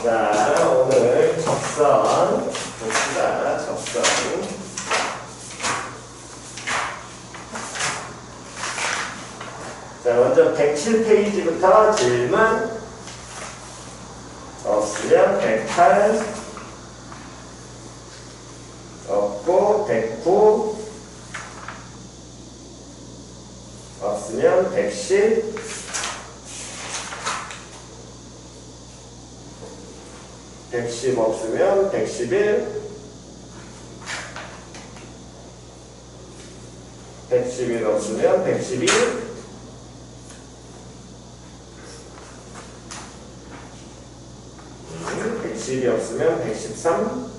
자, 오늘 접선 봅시다. 접선. 자, 먼저 107페이지부터 질문 없으면 108 없고 109 없으면 110 110 없으면 111 111 없으면 112 110이 없으면 113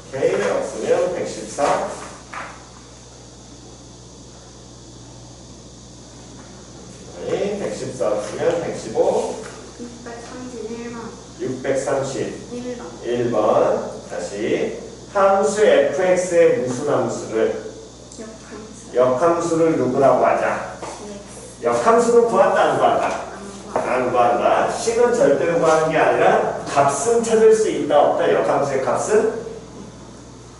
오케이 없으면 114 114 없으면 115 631번 다시 함수 fx의 무슨 함수를 역함수를 누구라고 하자? 역함수는 구한다 안 구한다? 안 구한다. 식은 절대로 구하는 게 아니라 값은 찾을 수 있다 없다? 역함수의 값은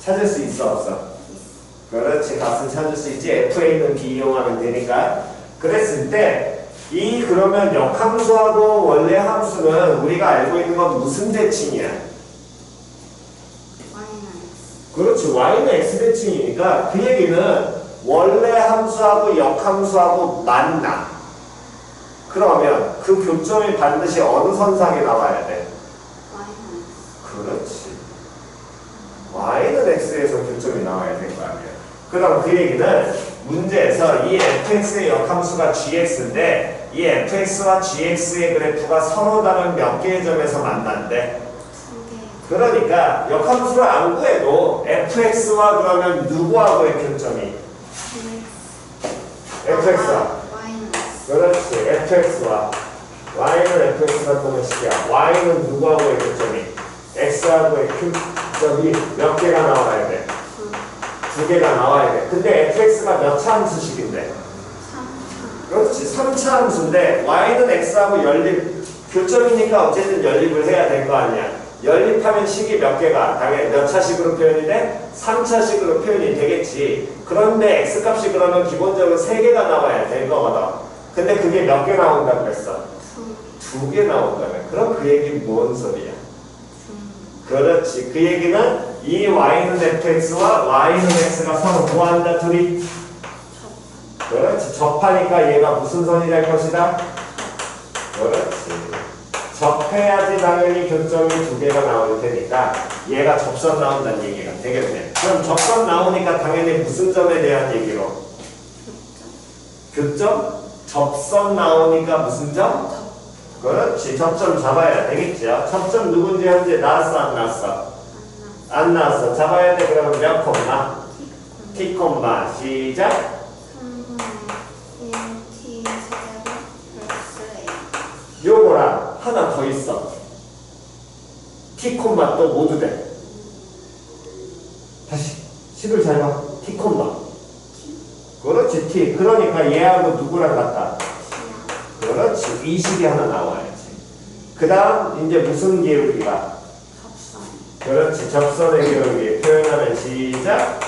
찾을 수 있어 없어? 그렇지. 값은 찾을 수 있지. fa는 b 이용하면 되니까. 그랬을 때 이 그러면 역함수하고 원래 함수는 우리가 알고 있는 건 무슨 대칭이야? 그렇지. y는 x 대칭이니까 그 얘기는 원래 함수하고 역함수하고 만나. 그러면 그 교점이 반드시 어느 선상에 나와야 돼? 그렇지. y는 x에서 교점이 나와야 될 거 아니야. 그럼 그 얘기는 문제에서 이 fx의 역함수가 gx인데 이 fx와 gx의 그래프가 서로 다른 몇 개의 점에서 만난대? 그러니까 역함수를 안 구해도 fx와 그러면 누구하고의 교점이? fx와 그렇지. fx와 y는 fx가 동일식이야. y는 누구하고의 교점이? x하고의 교점이 몇 개가 나와야 돼? 두 개가 나와야 돼. 근데 fx가 몇 차 함수식인데? 그렇지. 3차 함수인데 y는 x하고 연립 교점이니까 어쨌든 연립을 해야 될 거 아니야. 연립하면 식이 몇 개가 당연히 몇 차식으로 표현이 돼? 3차식으로 표현이 되겠지. 그런데 x값이 그러면 기본적으로 3개가 나와야 될 거거든. 근데 그게 몇 개 나온다고 그랬어? 2개 나온다며. 그럼 그 얘기 뭔 소리야? 그렇지. 그 얘기는 이 y는 fx와 y는 x가 서로 뭐한다? 둘이? 그렇지. 접하니까 얘가 무슨 선이 될 것이다? 그렇지. 접해야지 당연히 교점이 2개가 나올 테니까 얘가 접선 나온다는 얘기가 되겠네. 그럼 접선 나오니까 당연히 무슨 점에 대한 얘기로? 교점? 접선 나오니까 무슨 점? 그렇지. 접점 잡아야 되겠죠. 접점 누군지 현재 나왔어 안 나왔어? 안 나왔어. 잡아야 돼. 그러면 몇 콤마? t 콤마 시작. 요거랑 하나 더 있어. t 콤마 또 모두 돼. 다시 식을 잘 봐. t 콤마. 그렇지. t. 그러니까 얘하고 누구랑 같다? 그렇지. 이 식이 하나 나와야지. 그 다음 이제 무슨 기울기가? 접선. 그렇지. 접선의 기울기 표현하면 시작.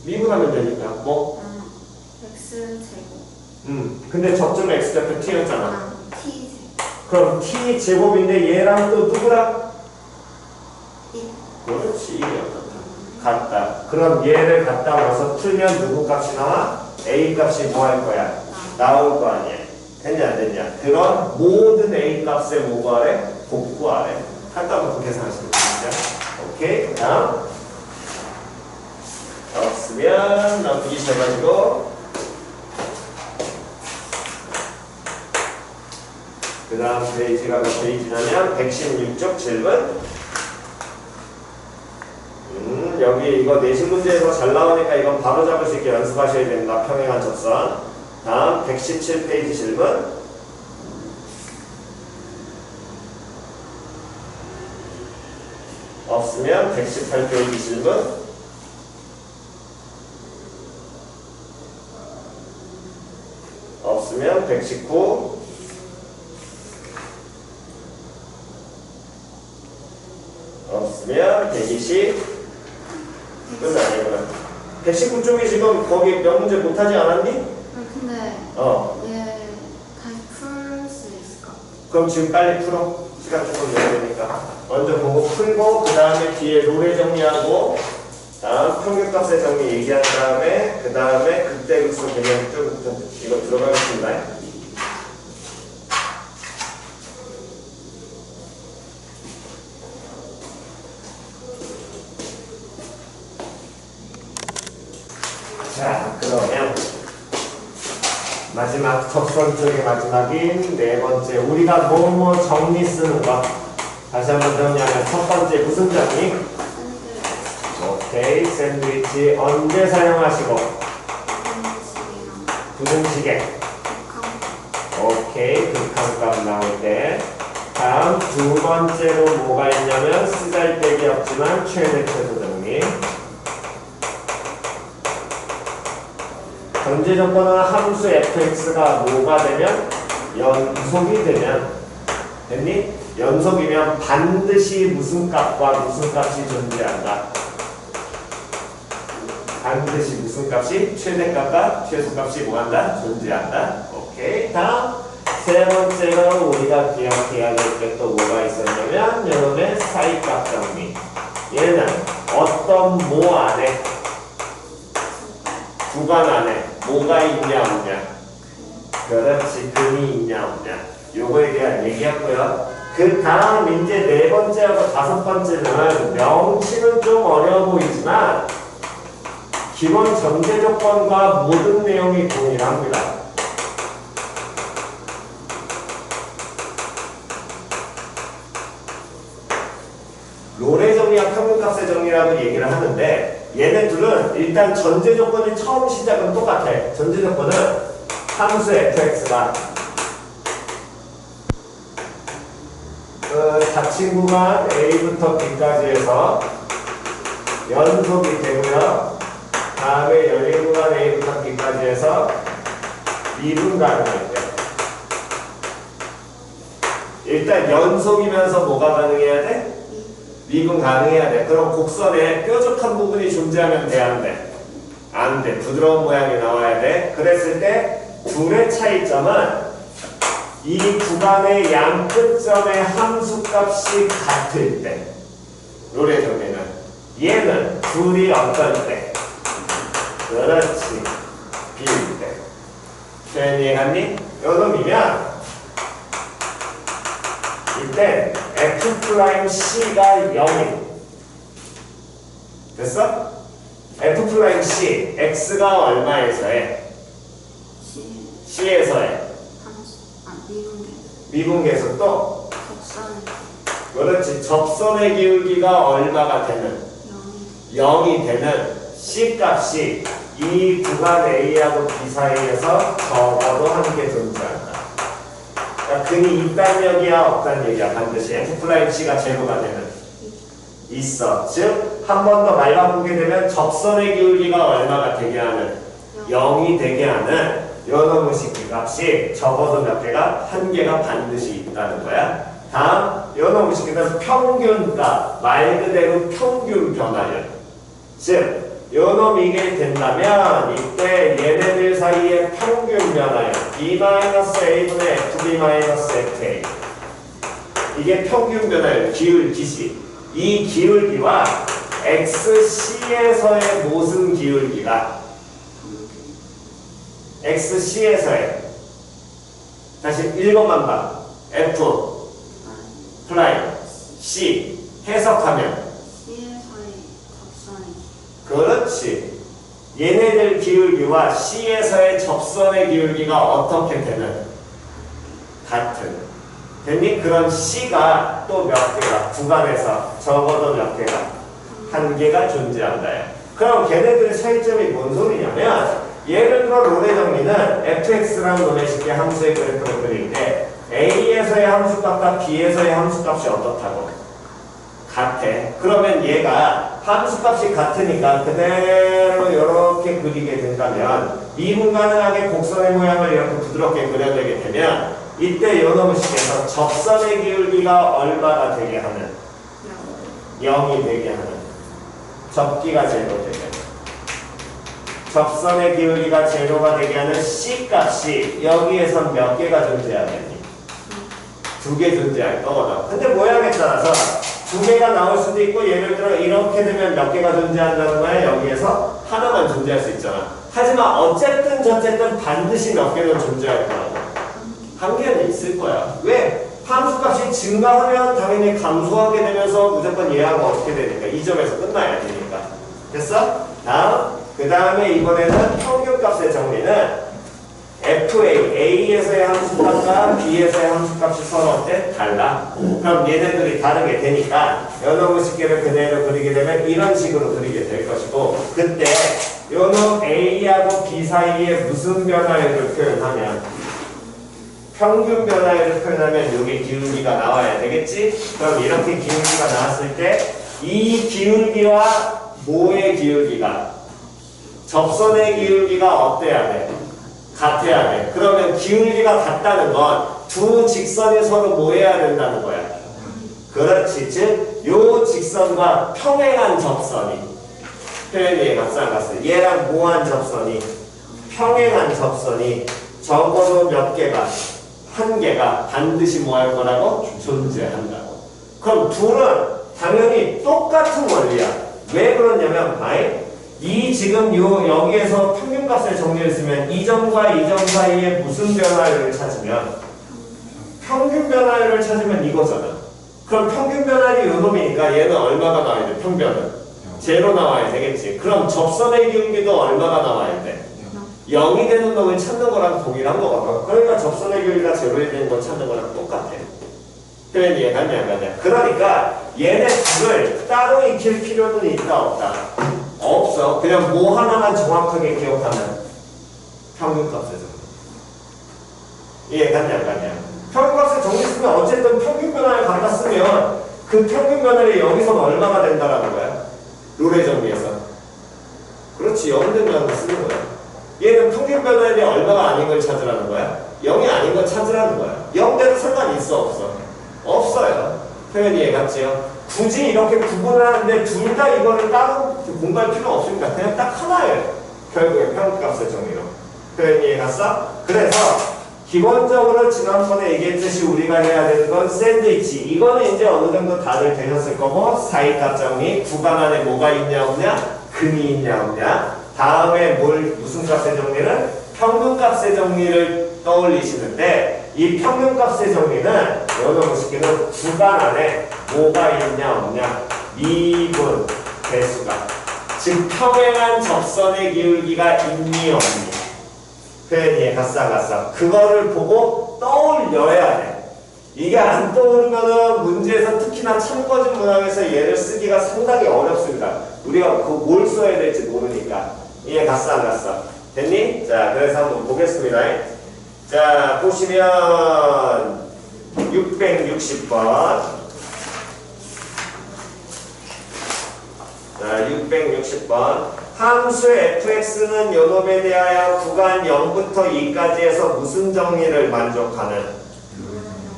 미분하면 되니까 뭐? x제곱. 근데 접점 x좌표 t였잖아. t제곱. 그럼 t 제곱인데 얘랑 또 누구랑? 1. 그렇지. 1이 어떻다? 같다. 그럼 얘를 갖다 와서 풀면 누구 값이 나와? a 값이 뭐 할 거야? 나올 거 아니야. 됐냐 안 됐냐? 그런 모든 a 값의 뭐하래? 곱구하래. 한다부터 계산하시면 됩니다. 오케이. 다음 없으면 나쁘기 싫어가지고 그 다음 페이지가 몇 페이지냐면 116쪽 질문. 여기 이거 내신 문제에서 잘 나오니까 이건 바로 잡을 수 있게 연습하셔야 됩니다. 평행한 접선. 다음 117페이지 질문. 없으면 118페이지 질문. 없으면 119. 없으면 120. 끝나네, 그럼. 119 쪽이 지금 거기 몇 문제 못하지 않았니? 근데 얘 다시 풀 수 있을까? 그럼 지금 빨리 풀어. 시간 조금 내야 되니까. 먼저 보고 풀고, 그 다음에 뒤에 롤에 정리하고, 다음 평균값의 정리 얘기한 다음에, 그 다음에 그때부터 그냥 쭉 이거 들어가겠습니다. 자, 그러면 마지막 접선 쪽의 마지막인 네 번째, 우리가 뭐뭐 정리 쓰는 거 다시 한번 정리하면 첫 번째 무슨 정리? 오케이, 샌드위치 언제 사용하시고? 부등식에. 오케이, 극한값 나올 때. 다음 두 번째로 뭐가 있냐면 쓰잘데기 없지만 최대 최소 정리. 전제 조건은 함수 fx가 뭐가 되면? 연속이 되면. 됐니? 연속이면 반드시 무슨 값과 무슨 값이 존재한다. 반드시 무슨 값이? 최대값과 최소값이 뭐한다? 존재한다. 오케이. 다음 세 번째로 우리가 기억해야 될 게 또 뭐가 있었냐면 여러분의 사이값 정리. 얘는 어떤 뭐 안에? 구간 안에 뭐가 있냐 없냐. 그렇지, 근이 있냐 없냐. 요거에 대한 얘기였고요. 그 다음 이제 네 번째하고 다섯 번째는 명치는 좀 어려워 보이지만 기본 전제 조건과 모든 내용이 동일합니다. 롤의 정리와 평균값의 정리라고 얘기를 하는데 얘네들은 일단 전제 조건이 처음 시작은 똑같아. 전제 조건은 함수 fx가 닫힌 구간 a부터 b까지 해서 연속이 되고요. 다음에 열린 구간 a부터 b까지 해서 미분 가능할 때. 일단 연속이면서 뭐가 가능해야 돼? 미분 가능해야 돼. 그럼 곡선에 뾰족한 부분이 존재하면 돼, 안 돼? 안 돼. 부드러운 모양이 나와야 돼. 그랬을 때 둘의 차이점은 이 구간의 양 끝점의 함수값이 같을 때. 롤의 정리는 얘는 둘이 어떨 때? 그렇지. 비일 때. 표현 이해갔니? 요놈이면 이때 F'C가 0이 됐어? F'C X가 얼마에서 해? C에서 해. 미분계에서 또? 그렇지. 접선의 기울기가 얼마가 되는? 0이 되는 C 값이 이 구간 A하고 B 사이에서 적어도 한 개 존재한다. 그러니까 근이 있단 얘기야 없단 얘기야. 반드시 F'C가 제로가 되는 있어. 즉 한 번 더 말 바꾸게 되면 접선의 기울기가 얼마가 되게 하는 0이 되게 하는 요놈의 식기 값이 적어도 몇 개가? 한 개가 반드시 있다는 거야. 다음 요놈의 식기는 평균값, 말 그대로 평균 변화율. 즉 요놈 이게 된다면 이때 얘네들 사이의 평균 변화율 B-A분의 FB-FA 이게 평균 변화율, 기울기시. 이 기울기와 XC에서의 모순 기울기가 XC에서의 다시 1번만 봐. F 플라이 C 해석하면 그렇지. 얘네들 기울기와 C에서의 접선의 기울기가 어떻게 되는? 같은. 됐니? 그런 C가 또 몇 개가 구간에서 적어도 몇 개가? 한 개가 존재한다. 그럼 걔네들의 차이점이 뭔 소리냐면 예를 들어 롤의 정리는 fx라는 놈의 쉽게 함수의 그래프를 그릴 때 A에서의 함수값과 B에서의 함수값이 어떻다고? 같아. 그러면 얘가 함수값이 같으니까 그대로 이렇게 그리게 된다면 미분가능하게 곡선의 모양을 이렇게 부드럽게 그려내게 되면 이때 요놈의 식에서 접선의 기울기가 얼마가 되게 하는 0이 되게 하는 접기가 제로 되게 접선의 기울기가 제로가 되게 하는 C값이 여기에선 몇 개가 존재하겠니? 2개 존재할 거거든. 근데 모양에 따라서 2개가 나올 수도 있고 예를 들어 이렇게 되면 몇 개가 존재한다는 거야. 여기에서 하나만 존재할 수 있잖아. 하지만 어쨌든 저쨌든 반드시 몇 개는 존재할 거라고. 한 개는 있을 거야. 왜? 함수값이 증가하면 당연히 감소하게 되면서 무조건 얘하고 어떻게 되니까 이 점에서 끝나야 되니까. 됐어? 다음. 그 다음에 이번에는 평균값의 정리는 FA, A에서의 함수값과 B에서의 함수값이 서로 어때? 달라. 그럼 얘네들이 다르게 되니까 요놈의 식계를 그대로 그리게 되면 이런 식으로 그리게 될 것이고 그때 요놈 A하고 B 사이에 무슨 변화율을 표현하면 평균 변화율을 표현하면 여기 기울기가 나와야 되겠지? 그럼 이렇게 기울기가 나왔을 때 이 기울기와 뭐의 기울기가 접선의 기울기가 어때야 돼? 같아야 돼. 그러면 기울기가 같다는 건 두 직선이 서로 뭐 해야 된다는 거야? 그렇지. 즉, 요 직선과 평행한 접선이 표현이 맞상갔어. 얘랑 뭐한 접선이? 평행한 접선이 적어도 몇 개가? 한 개가 반드시 뭐 할 거라고? 존재한다고. 그럼 둘은 당연히 똑같은 원리야. 왜 그러냐면, 이 지금 여기에서 평균값을 정리했으면 이 점과 이 점 사이에 무슨 변화율을 찾으면 평균 변화율을 찾으면 이거잖아. 그럼 평균 변화율이 요 놈이니까 얘는 얼마가 나와야 돼? 평균은 제로 나와야 되겠지. 그럼 접선의 기울기도 얼마가 나와야 돼? 0이 되는 놈을 찾는 거랑 동일한 거거든. 그러니까 접선의 기울기가 제로에 되는 걸 찾는 거랑 똑같아. 표현이 이해가냐 안 가냐. 그러니까 얘네 둘을 따로 익힐 필요는 있다 없다? 없어. 그냥 뭐 하나만 정확하게 기억하면 평균값을 정리. 이해가냐 안 가냐. 평균값을 정리했으면 어쨌든 평균 변화를 갖다 쓰면 그 평균 변화를 여기서는 얼마가 된다라는 거야. 룰의 정리에서. 그렇지. 0 된다는 거 쓰는 거야. 얘는 평균 변화율이 얼마가 아닌 걸 찾으라는 거야. 0이 아닌 걸 찾으라는 거야. 0대로 상관이 있어 없어? 없어요. 표현이 이해갔지요? 굳이 이렇게 구분을 하는데 둘 다 이거를 따로 공부할 필요 없으니까 그냥 딱 하나예요. 결국에 평균값의 정리로. 표현이 이해갔어? 그래서 기본적으로 지난번에 얘기했듯이 우리가 해야 되는 건 샌드위치. 이거는 이제 어느 정도 다들 되셨을 거고 사이값 정리, 구간 안에 뭐가 있냐 없냐, 근이 있냐 없냐. 다음에 무슨 값의 정리는 평균값의 정리를 떠올리시는데 이 평균값의 정리는 여기서 보시기는 구간 안에 뭐가 있냐 없냐, 미분 배수가, 즉 평행한 접선의 기울기가 있니 없니. 표현이 가싸가싸. 그거를 보고 떠올려야 돼. 이게 안 떠오르면은 문제에서 특히나 참고진 문항에서 얘를 쓰기가 상당히 어렵습니다. 우리가 그 뭘 써야 될지 모르니까. 이해 갔어 안 갔어? 됐니? 자, 그래서 한번 보겠습니다. 자, 보시면 660번. 자, 660번. 함수 fx는 요놈에 대하여 구간 0부터 2까지에서 무슨 정리를 만족하는?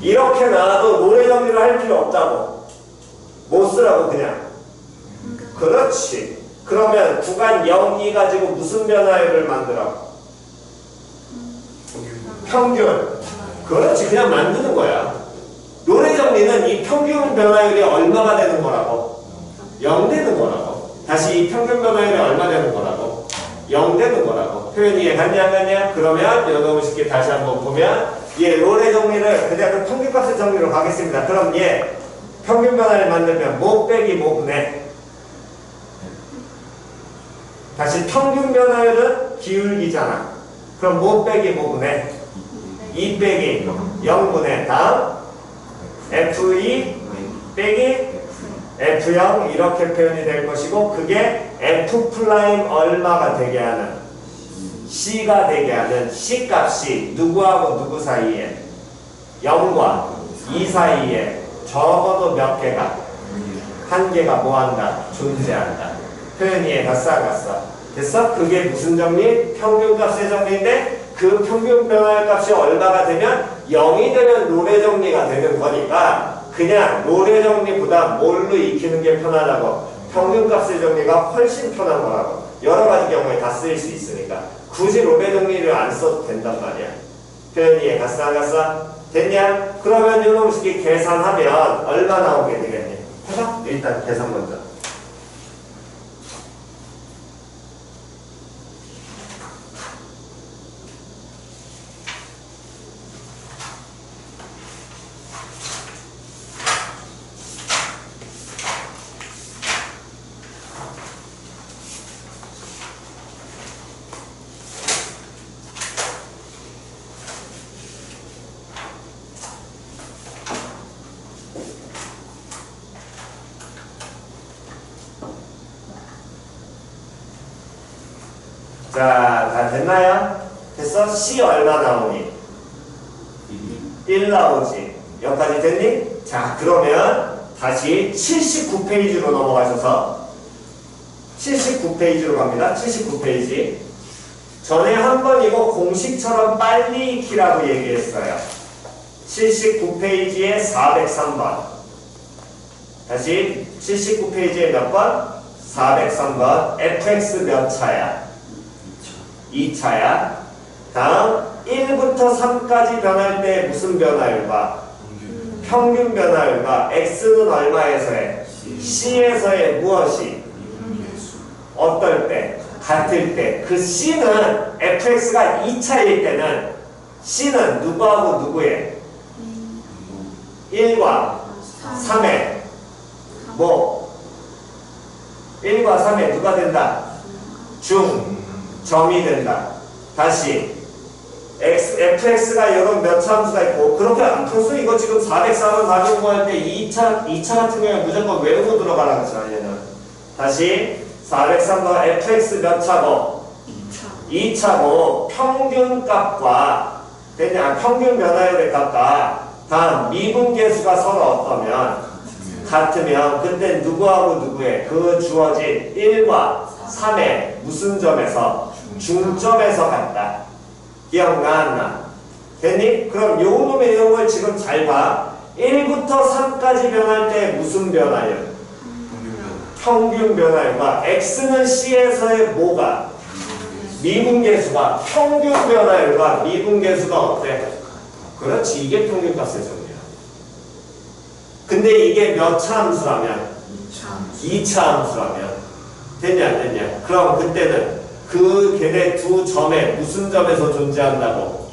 이렇게 나와도 노래 정리를 할 필요 없다고. 못 쓰라고 그냥. 그렇지. 그러면 구간 0, 2 가지고 무슨 변화율을 만들어? 평균. 그렇지. 그냥 만드는 거야. 노래 정리는 이 평균 변화율이 얼마가 되는 거라고? 0 되는 거라고. 다시 이 평균 변화율이 얼마 되는 거라고? 0 되는 거라고. 표현이 이해갔냐 안 갔냐? 그러면 여러분 쉽게 다시 한번 보면 얘 롤의 정리를 그냥 그 평균값의 정리로 가겠습니다. 그럼 얘 평균 변화를 만들면 뭐 빼기 뭐 분해? 다시 평균 변화율은 기울기잖아. 그럼 뭐 빼기 뭐 분해? 2 빼기 0분의 다음 F2 빼기 F0 이렇게 표현이 될 것이고 그게 F' 얼마가 되게 하는 C가 되게 하는 C값이 누구하고 누구 사이에 0과 2 사이에 적어도 몇 개가 한계가 뭐한다? 존재한다. 표현 이해갔어? 안 갔어? 됐어? 그게 무슨 정리? 평균값의 정리인데 그 평균 변화의 값이 얼마가 되면 0이 되면 롤의 정리가 되는 거니까 그냥 롤의 정리보다 뭘로 익히는 게 편하다고? 평균값의 정리가 훨씬 편한 거라고. 여러 가지 경우에 다 쓰일 수 있으니까 굳이 롤의 정리를 안 써도 된단 말이야. 표현 이해갔어? 안 갔어? 됐냐? 그러면 이놈 식이 계산하면 얼마 나오게 되겠니? 해봐. 일단 계산 먼저. 자, 다 됐나요? 됐어? C 얼마 나오니? 1 나오지. 여기까지 됐니? 자, 그러면 다시 79페이지로 넘어가셔서 79페이지로 갑니다. 79페이지. 전에 한번 이거 공식처럼 빨리 익히라고 얘기했어요. 79페이지에 403번. 다시 79페이지에 몇 번? 403번. fx 몇 차야? 2차야. 다음 1부터 3까지 변할 때 무슨 변화율과? 평균 변화율과 x는 얼마에서 해? c에서의 무엇이? 어떨 때? 같을 때. 그 c는 fx가 2차일 때는 c는 누구하고 누구에? 1과 3에 뭐? 1과 3에 누가 된다? 점이 된다. 다시 fx가 이런 몇 차 함수가 있고 그렇게 안 풀수 이거 지금 404번 405 할 때 2차 같은 경우에 무조건 외우고 들어가라 그랬잖아 얘는. 다시 403번 fx 몇 차고? 2차고 평균값과 됐냐? 평균 변화율의 값과 다음 미분계수가 서로 어떠면? 같으면 그때 누구하고 누구의 그 주어진 1과 3의 무슨 점에서? 중점에서 같다. 기억나 안 나? 됐니? 그럼 요 놈의 내용을 지금 잘 봐. 1부터 3까지 변할 때 무슨 변화율? 평균 변화율과 x는 c에서의 뭐가? 미분계수가 평균 변화율과 미분계수가 어때? 그렇지. 이게 평균값의 정리야. 근데 이게 몇 차 함수라면? 2차 함수라면 됐냐 안 됐냐? 그럼 그때는 그 걔네 두 점에 무슨 점에서 존재한다고?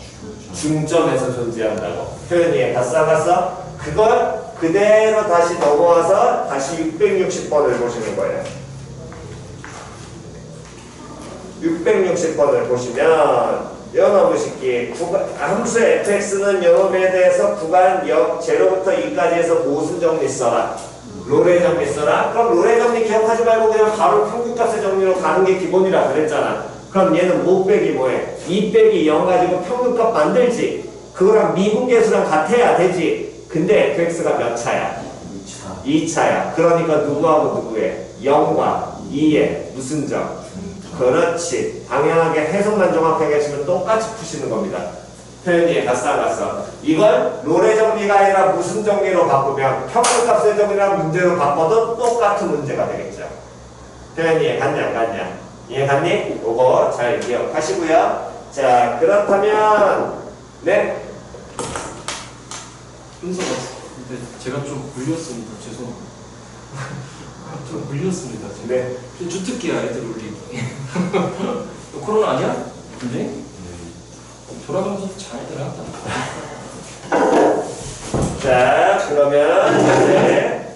중점에서 존재한다고. 표현 이해 갔어 안 갔어? 그걸 그대로 다시 넘어와서 다시 660번을 보시는 거예요. 660번을 보시면 연어부 식기 함수 fx는 연어에 대해서 구간 0부터 2까지 해서 무슨 정리 써라? 롤의 정리 써라? 그럼 롤의 정리 기억하지 말고 그냥 바로 평균값의 정리로 가는 게 기본이라 그랬잖아. 그럼 얘는 5 빼기 뭐해? 2 빼기 0 가지고 평균값 만들지. 그거랑 미분계수랑 같아야 되지. 근데 fx가 몇 차야? 2차야. 그러니까 누구하고 누구에? 0과 2에 무슨 점? 그렇지. 당연하게 해석만 정확하게 하시면 똑같이 푸시는 겁니다. 표현 이해 갔어 안 갔어? 이걸 롤의 정리가 아니라 무슨 정리로 바꾸면 평균값의 정리랑 문제로 바꿔도 똑같은 문제가 되겠죠. 표현 이해 갔냐 안 갔냐? 이해 갔니? 요거 잘 기억하시고요. 자 그렇다면 네? 순서가 근데 제가 좀 물렸습니다. 죄송합니다. 좀 물렸습니다. 제가. 네. 주특기야 애들 울리기. 너 코로나 아니야? 근데? 돌아가면서 잘들 한다. 자 그러면 이제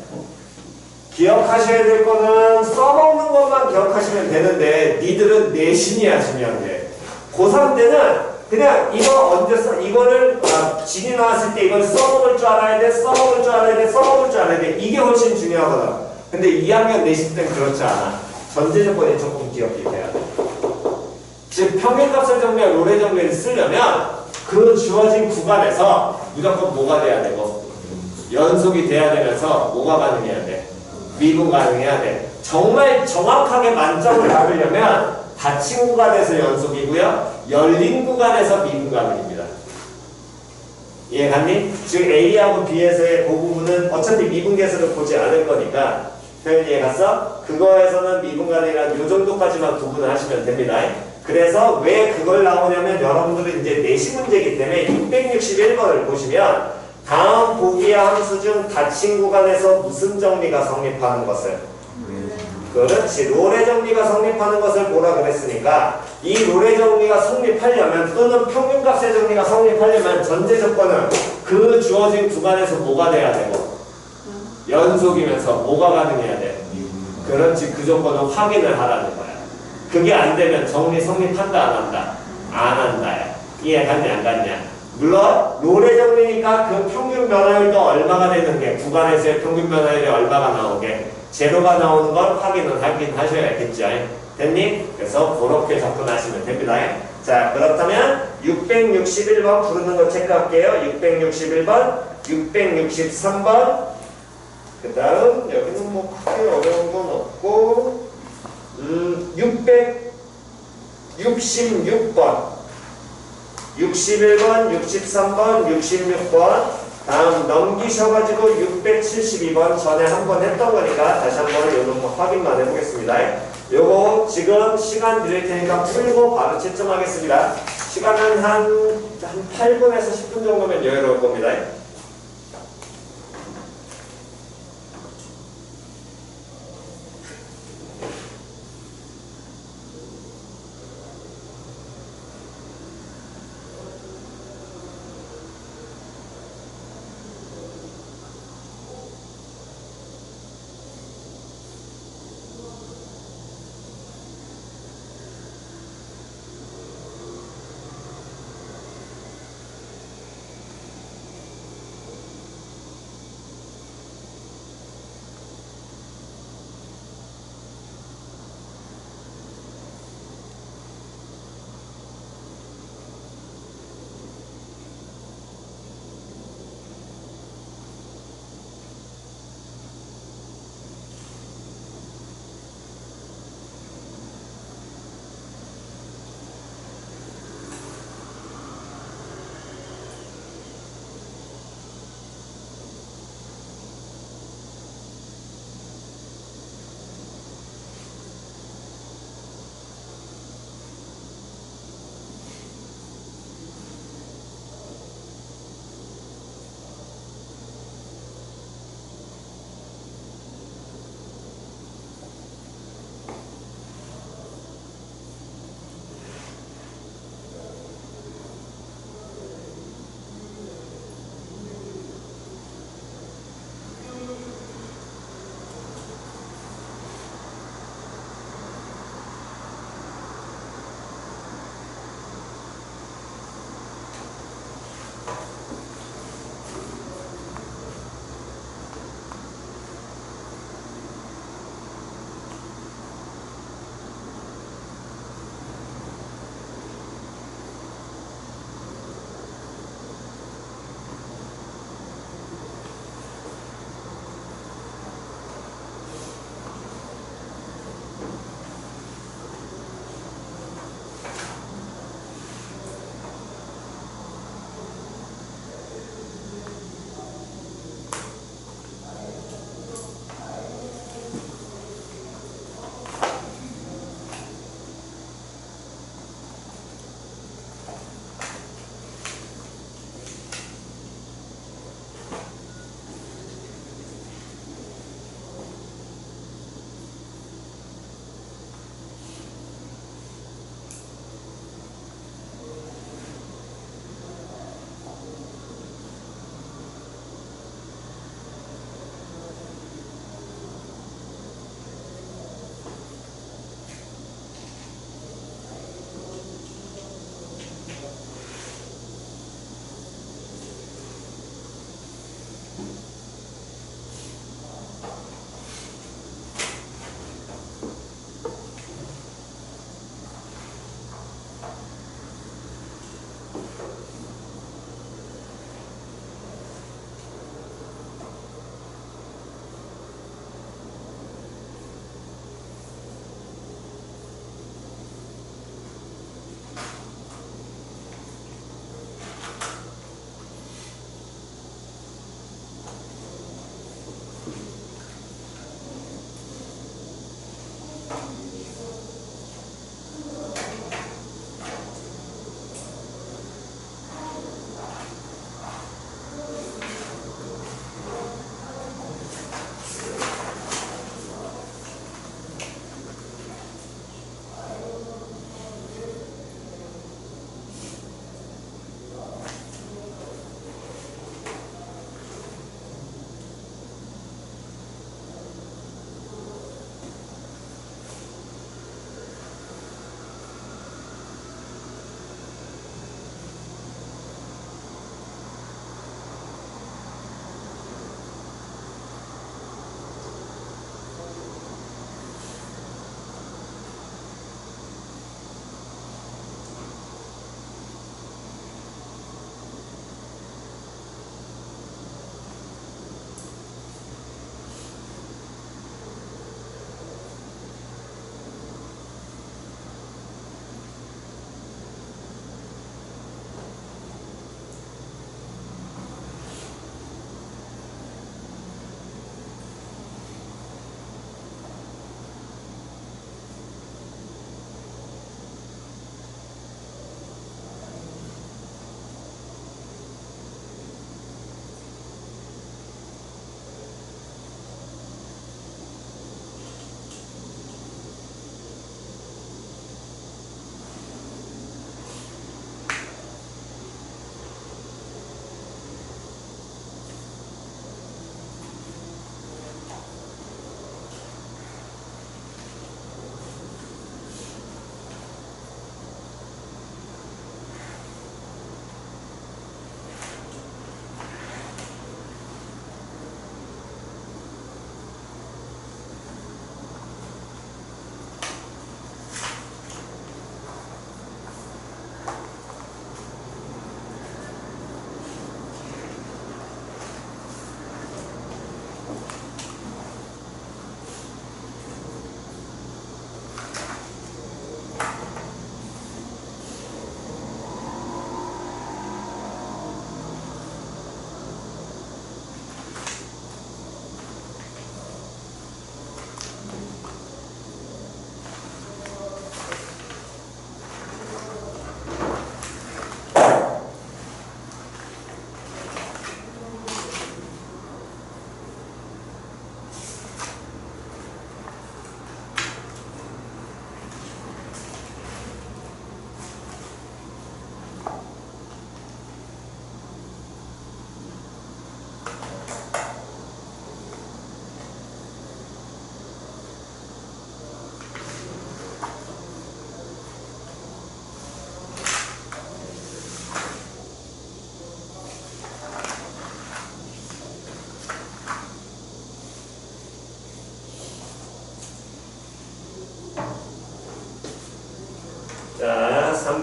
기억하셔야 될 거는 써먹는 것만 기억하시면 되는데 니들은 내신이야 중요한 게. 고3 때는 그냥 이거 언제 써? 이거를 진이 나왔을 때 이걸 써먹을 줄 알아야 돼, 써먹을 줄 알아야 돼, 써먹을 줄 알아야 돼. 이게 훨씬 중요하거든. 근데 2학년 내신 때는 그렇지 않아. 전제 조건이 조금 기억이 돼야 돼. 즉 평균값을 정리할 롤의 정리를 쓰려면 그 주어진 구간에서 무조건 뭐가 돼야 되고 연속이 돼야 되면서 뭐가 가능해야 돼? 미분 가능해야 돼. 정말 정확하게 만점을 받으려면 닫힌 구간에서 연속이고요. 열린 구간에서 미분 가능입니다. 이해갔니? 즉 A하고 B에서의 그 부분은 어차피 미분계수를 보지 않을 거니까 표현 이해갔어? 그거에서는 미분 가능이란 요 정도까지만 구분을 하시면 됩니다. 그래서 왜 그걸 나오냐면 여러분들은 이제 내시 문제이기 때문에 661번을 보시면 다음 보기의 함수 중 닫힌 구간에서 무슨 정리가 성립하는 것을 그렇지. 롤의 정리가 성립하는 것을 뭐라 그랬으니까 이 롤의 정리가 성립하려면 또는 평균값의 정리가 성립하려면 전제 조건은 그 주어진 구간에서 뭐가 돼야 되고 연속이면서 뭐가 가능해야 돼. 그렇지. 그 조건은 확인을 하라는 거야. 그게 안 되면 정리 성립한다 안 한다? 안 한다. 이해 갔냐 안 갔냐? 물론 롤의 정리니까 그 평균 변화율도 얼마가 되는 게 구간에서의 평균 변화율이 얼마가 나오게 제로가 나오는 걸 확인은 하긴 하셔야겠죠. 됐니? 그래서 그렇게 접근하시면 됩니다. 자, 그렇다면 661번 부르는 거 체크할게요. 661번, 663번. 그 다음 여기는 뭐 크게 어려운 건 없고 666번 61번, 63번, 66번 다음 넘기셔가지고 672번 전에 한번 했던 거니까 다시 한번 요거 확인만 해보겠습니다. 요거 지금 시간 드릴 테니까 풀고 바로 채점하겠습니다. 시간은 한 8분에서 10분 정도면 여유로울 겁니다.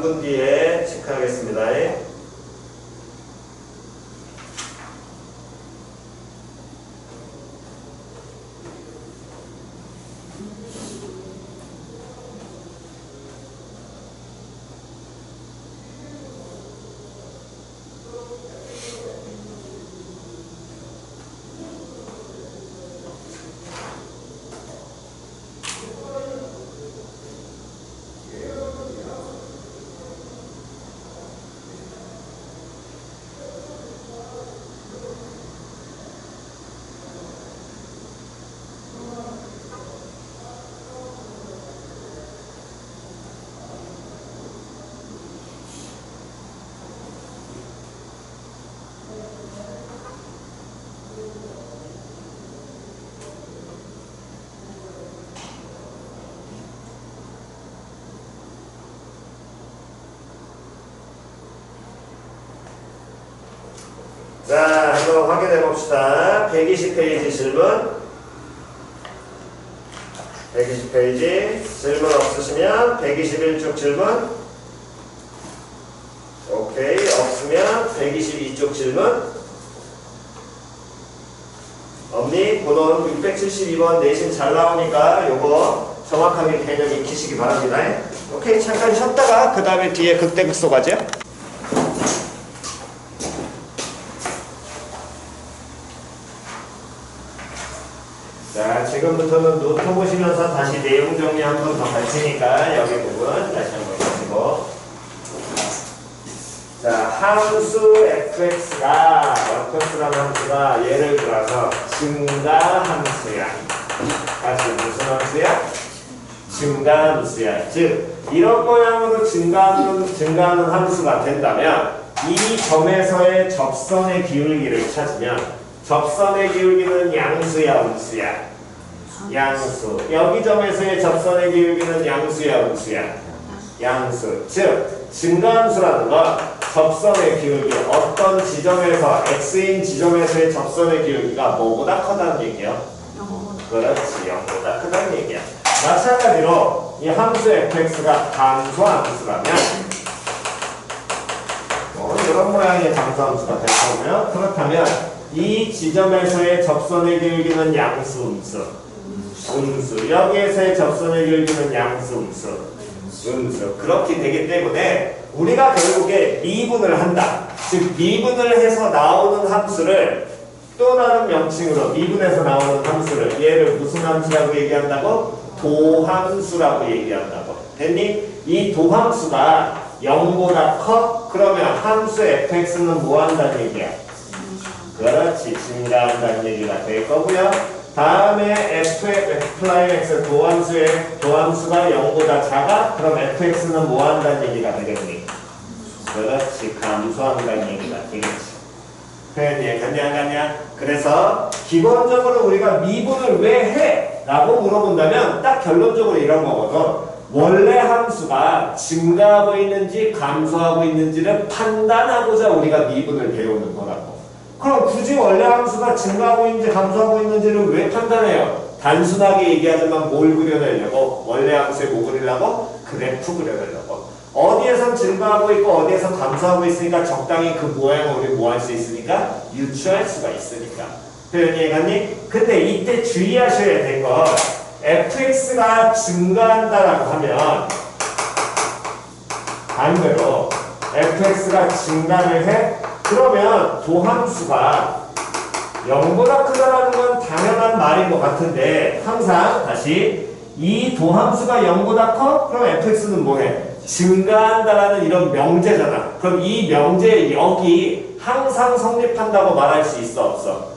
분 뒤에 체크하겠습니다. 자, 한번 확인해 봅시다. 120페이지 질문. 120페이지 질문 없으시면 121쪽 질문. 오케이. 없으면 122쪽 질문. 없니? 번호는 672번 내신 잘 나오니까 요거 정확하게 개념 익히시기 바랍니다. 오케이. 잠깐 쉬었다가 그 다음에 뒤에 극대극소 가죠. 자, 지금부터는 노트 보시면서 다시 내용 정리 한 번 더 할 테니까 여기 부분 다시 한번 보시고. 자, 함수 fx가 fx라는 함수가 예를 들어서 증가 함수야. 다시 무슨 함수야? 증가 함수야. 즉, 이런 모양으로 증가하는 함수가 된다면 이 점에서의 접선의 기울기를 찾으면 접선의 기울기는 양수야, 음수야? 양수. 여기 점에서의 접선의 기울기는 양수야, 음수야? 양수. 즉, 증가함수라는 건 접선의 기울기, 어떤 지점에서, x인 지점에서의 접선의 기울기가 뭐보다 크다는 얘기야? 그렇지, 0보다 크다는 얘기야. 마찬가지로 이 함수 fx가 감소함수라면 이런 모양의 감소함수가 될 거고요. 그렇다면 이 지점에서의 접선의 기울기는 양수, 음수. 음수. 여기에서의 접선의 기울기는 양수, 음수. 음수. 그렇게 되기 때문에 우리가 결국에 미분을 한다. 즉 미분을 해서 나오는 함수를 또 다른 명칭으로 미분해서 나오는 함수를 얘를 무슨 함수라고 얘기한다고? 도함수라고 얘기한다고. 됐니? 이 도함수가 0보다 커? 그러면 함수 fx는 뭐 한다는 얘기야? 그렇지, 증가한다는 얘기가 될 거고요. 다음에 f'x 도함수가 0보다 작아? 그럼 fx는 뭐 한다는 얘기가 되겠니? 그렇지, 감소한다는 얘기가 되겠지. 표현이 갔냐 안 갔냐? 그래서 기본적으로 우리가 미분을 왜 해? 라고 물어본다면 딱 결론적으로 이런 거거든. 원래 함수가 증가하고 있는지 감소하고 있는지를 판단하고자 우리가 미분을 배우는 거라고. 그럼 굳이 원래 함수가 증가하고 있는지 감소하고 있는지를 왜 판단해요? 단순하게 얘기하자면 뭘 그려내려고? 원래 함수에 뭐 그리려고? 그래프 그려내려고. 어디에선 증가하고 있고 어디에서 감소하고 있으니까 적당히 그 모양을 우리 뭐 할 수 있으니까? 유추할 수가 있으니까. 표현이 해갔니? 근데 이때 주의하셔야 될 건 fx가 증가한다라고 하면 반대로 fx가 증가를 해? 그러면 도함수가 0보다 크다라는 건 당연한 말인 것 같은데 항상 다시 이 도함수가 0보다 커? 그럼 fx는 뭐해? 증가한다라는 이런 명제잖아. 그럼 이 명제 여기 항상 성립한다고 말할 수 있어? 없어?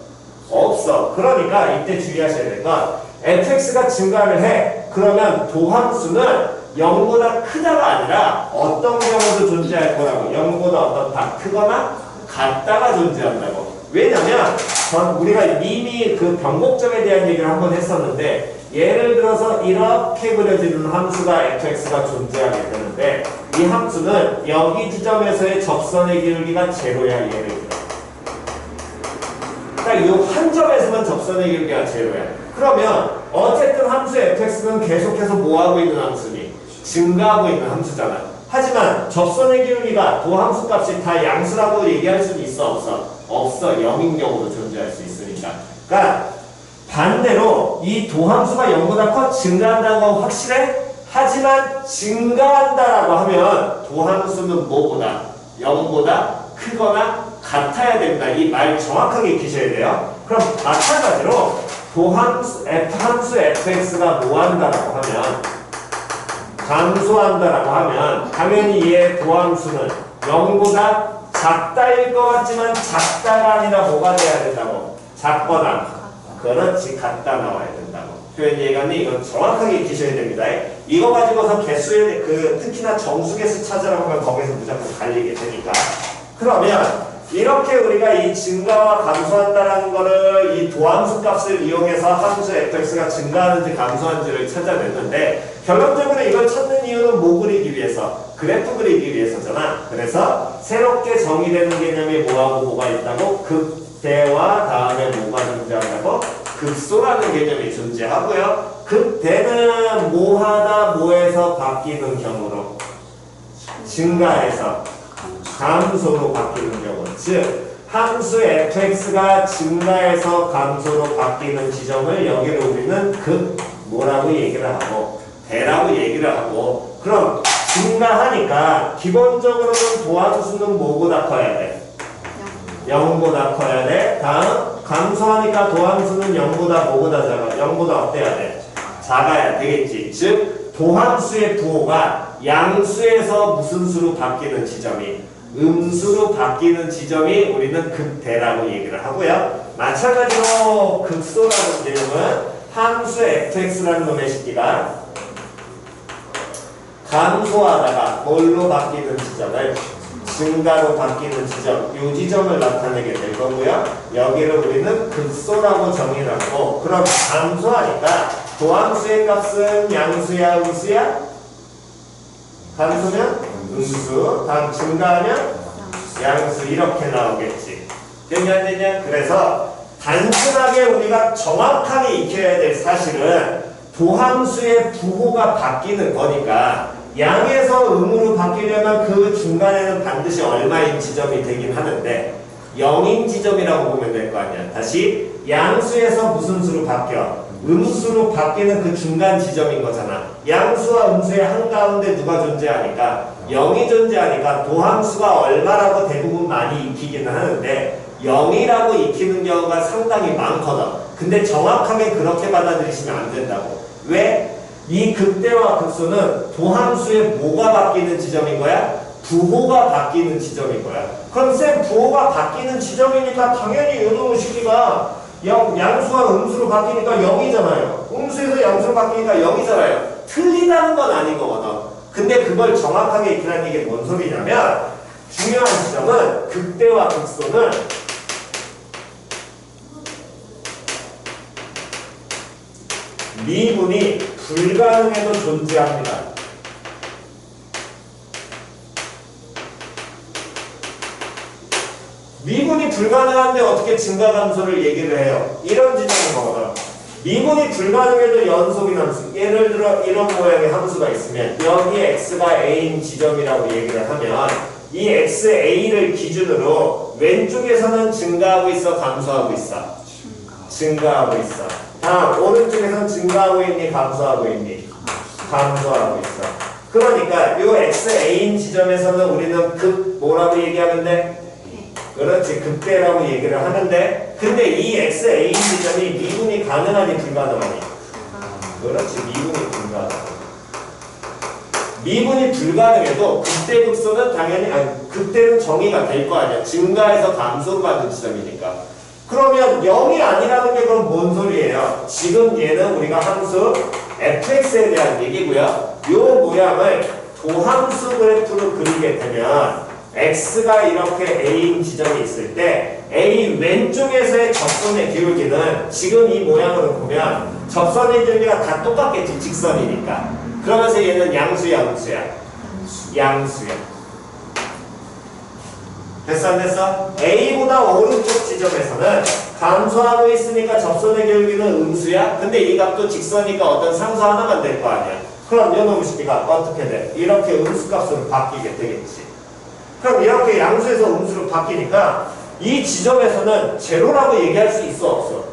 없어. 그러니까 이때 주의하셔야 될 건 fx가 증가를 해. 그러면 도함수는 0보다 크다가 아니라 어떤 경우도 존재할 거라고. 0보다 어떻다? 크거나 같다가 존재한다고. 왜냐면 우리가 이미 그 변곡점에 대한 얘기를 한번 했었는데 예를 들어서 이렇게 그려지는 함수가 fx가 존재하게 되는데 이 함수는 여기 지점에서의 접선의 기울기가 제로야. 예를 들어. 그러니까 이 한 점에서만 접선의 기울기가 제로야. 그러면 어쨌든 함수 fx는 계속해서 뭐하고 있는 함수니? 증가하고 있는 함수잖아. 하지만 접선의 기울기가 도함수 값이 다 양수라고 얘기할 수는 있어 없어? 없어. 0인 경우도 존재할 수 있으니까. 그러니까 반대로 이 도함수가 0보다 커 증가한다는 건 확실해? 하지만 증가한다라고 하면 도함수는 뭐보다? 0보다 크거나 같아야 됩니다. 이 말 정확하게 익히셔야 돼요. 그럼 마찬가지로 도함수 F함수 fx가 뭐 한다라고 하면 감소한다라고 하면 당연히 얘 도함수는 0보다 작다일 것 같지만 작다가 아니라 뭐가 돼야 된다고? 작거나 그렇지 같다 나와야 된다고. 표현 이해갔니? 이건 정확하게 익히셔야 됩니다. 이거 가지고서 개수의 특히나 정수개수 찾으라고 하면 거기서 무조건 갈리게 되니까. 그러면 이렇게 우리가 이 증가와 감소한다라는 거를 이 도함수 값을 이용해서 함수 fx가 증가하는지 감소하는지를 찾아냈는데 결론적으로 이걸 찾는 이유는 뭐 그리기 위해서? 그래프 그리기 위해서잖아. 그래서 새롭게 정의되는 개념이 뭐하고 뭐가 있다고? 극대와 다음에 뭐가 존재한다고? 극소라는 개념이 존재하고요. 극대는 뭐하다 뭐에서 바뀌는 경우로 증가해서 감소로 바뀌는 경우, 즉 함수 fx가 증가해서 감소로 바뀌는 지점을 여기를 우리는 극 뭐라고 얘기를 하고 대라고 얘기를 하고. 그럼 증가하니까 기본적으로는 도함수는 뭐보다 커야 돼? 0보다 커야 돼. 다음 감소하니까 도함수는 0보다 뭐보다 작아? 0보다 어때야 돼? 작아야 되겠지. 즉 도함수의 부호가 양수에서 무슨 수로 바뀌는 지점이 음수로 바뀌는 지점이 우리는 극대라고 얘기를 하고요. 마찬가지로 극소라는 개념은 함수 fx라는 놈의 식기가 감소하다가 뭘로 바뀌는 지점을 증가로 바뀌는 지점, 이 지점을 나타내게 될 거고요. 여기를 우리는 극소라고 정의를 하고, 그럼 감소하니까 도함수의 값은 양수야 음수야? 감소면 음수, 다음 증가하면 양수, 이렇게 나오겠지. 되냐 안 되냐? 그래서 단순하게 우리가 정확하게 익혀야 될 사실은 도함수의 부호가 바뀌는 거니까 양에서 음으로 바뀌려면 그 중간에는 반드시 얼마인 지점이 되긴 하는데 0인 지점이라고 보면 될 거 아니야. 다시 양수에서 무슨 수로 바뀌어? 음수로 바뀌는 그 중간 지점인 거잖아. 양수와 음수의 한가운데 누가 존재하니까? 0이 존재하니까 도함수가 얼마라고 대부분 많이 익히기는 하는데 0이라고 익히는 경우가 상당히 많거든. 근데 정확하게 그렇게 받아들이시면 안 된다고. 왜? 이 극대와 극소는 도함수의 뭐가 바뀌는 지점인 거야? 부호가 바뀌는 지점인 거야. 그럼 쌤 부호가 바뀌는 지점이니까 당연히 요놈의 식기가 양수와 음수로 바뀌니까 0이잖아요. 음수에서 양수로 바뀌니까 0이잖아요. 틀리다는 건 아닌 거거든. 근데 그걸 정확하게 익히라는 이게 뭔 소리냐면 중요한 지점은 극대와 극소는 미분이 불가능해도 존재합니다. 미분이 불가능한데 어떻게 증가 감소를 얘기를 해요? 이런 지점인 거거든. 미분이 불가능해도 연속인 함수. 예를 들어 이런 모양의 함수가 있으면 여기에 x가 a인 지점이라고 얘기를 하면 이 xa를 기준으로 왼쪽에서는 증가하고 있어? 감소하고 있어? 증가하고 있어. 다음 오른쪽에서는 증가하고 있니? 감소하고 있니? 감소하고 있어. 그러니까 요 xa인 지점에서는 우리는 극 뭐라고 얘기하면 돼? 그렇지, 극대라고 얘기를 하는데 근데 이 xa인 지점이 미분이 가능하니 불가능하니? 그렇지, 미분이 불가능하니. 미분이 불가능해도 극대 극소는 당연히 극대는 정의가 될 거 아니야. 증가해서 감소로 가는 지점이니까. 그러면 0이 아니라는 게 그럼 뭔 소리예요? 지금 얘는 우리가 함수 fx에 대한 얘기고요. 요 모양을 도함수 그래프로 그리게 되면 x가 이렇게 a인 지점이 있을 때 a 왼쪽에서의 접선의 기울기는 지금 이 모양으로 보면 접선의 기울기가 다 똑같겠지. 직선이니까. 그러면서 얘는 양수야 음수야? 양수야. 됐어 안 됐어? a보다 오른쪽 지점에서는 감소하고 있으니까 접선의 기울기는 음수야? 근데 이 값도 직선이니까 어떤 상수 하나만 될 거 아니야. 그럼 이놈의 식기가 어떻게 돼? 이렇게 음수값으로 바뀌게 되겠지. 그럼 이렇게 양수에서 음수로 바뀌니까 이 지점에서는 제로라고 얘기할 수 있어 없어?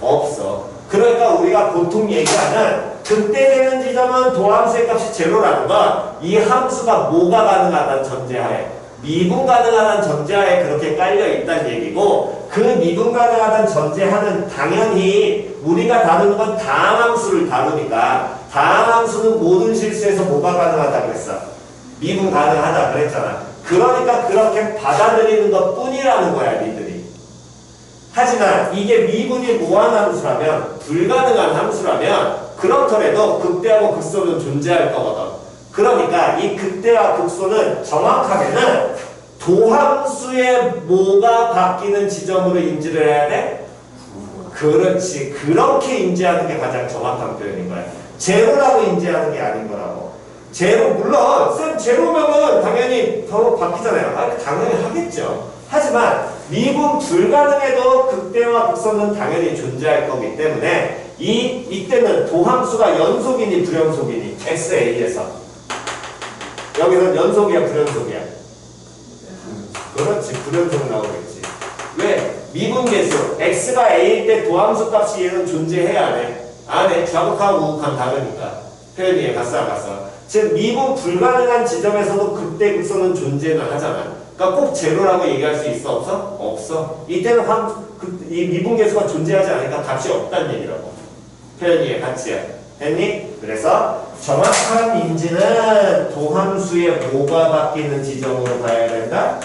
없어. 그러니까 우리가 보통 얘기하는 극대되는 지점은 도함수의 값이 제로라는 건 이 함수가 뭐가 가능하다는 전제하에 미분 가능하다는 전제하에 그렇게 깔려 있다는 얘기고 그 미분 가능하다는 전제하는 당연히 우리가 다루는 건 다항함수를 다루니까 다항함수는 모든 실수에서 뭐가 가능하다 그랬어? 미분 가능하다 그랬잖아. 그러니까 그렇게 받아들이는 것 뿐이라는 거야 니들이. 하지만 이게 미분이 무한 함수라면 불가능한 함수라면 그렇더라도 극대하고 극소는 존재할 거거든. 그러니까 이 극대와 극소는 정확하게는 도함수의 뭐가 바뀌는 지점으로 인지를 해야 돼? 그렇지. 그렇게 인지하는 게 가장 정확한 표현인 거야. 제로라고 인지하는 게 아닌 거라고. 제로, 물론 쌤 제로면은 당연히 더 바뀌잖아요. 아, 당연히 하겠죠. 하지만 미분 불가능해도 극대와 극소는 당연히 존재할 거기 때문에 이때는 도함수가 연속이니 불연속이니 XA에서 여기서 연속이야 불연속이야? 그렇지. 불연속 나오겠지. 왜? 미분계수 X가 A일 때 도함수 값이 얘는 존재해야 안 해? 안 해. 좌극하고 우극하면 다르니까. 표현이 갔어 안 갔어? 즉 미분 불가능한 지점에서도 극대 극소는 존재는 하잖아. 그러니까 꼭 제로라고 얘기할 수 있어 없어? 없어. 이때는 이 미분계수가 존재하지 않으니까 값이 없다는 얘기라고. 표현이 같이 됐니? 그래서 정확한 인지는 도함수의 뭐가 바뀌는 지점으로 가야 된다?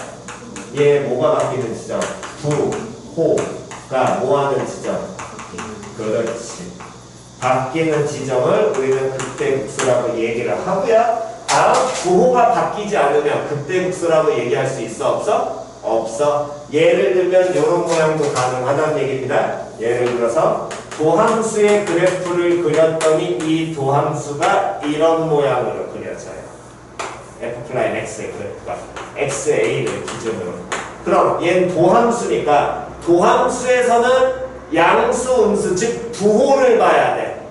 얘 뭐가 바뀌는 지점? 부, 호가 뭐하는 지점? 그렇지. 바뀌는 지점을 우리는 극대극소라고 얘기를 하고요. 다음 부호가 바뀌지 않으면 극대극소라고 얘기할 수 있어 없어? 없어. 예를 들면 이런 모양도 가능하다는 얘기입니다. 예를 들어서 도함수의 그래프를 그렸더니 이 도함수가 이런 모양으로 그려져요. F'X의 그래프가 XA를 기준으로. 그럼 얘는 도함수니까 도함수에서는 양수, 음수, 즉 부호를 봐야 돼.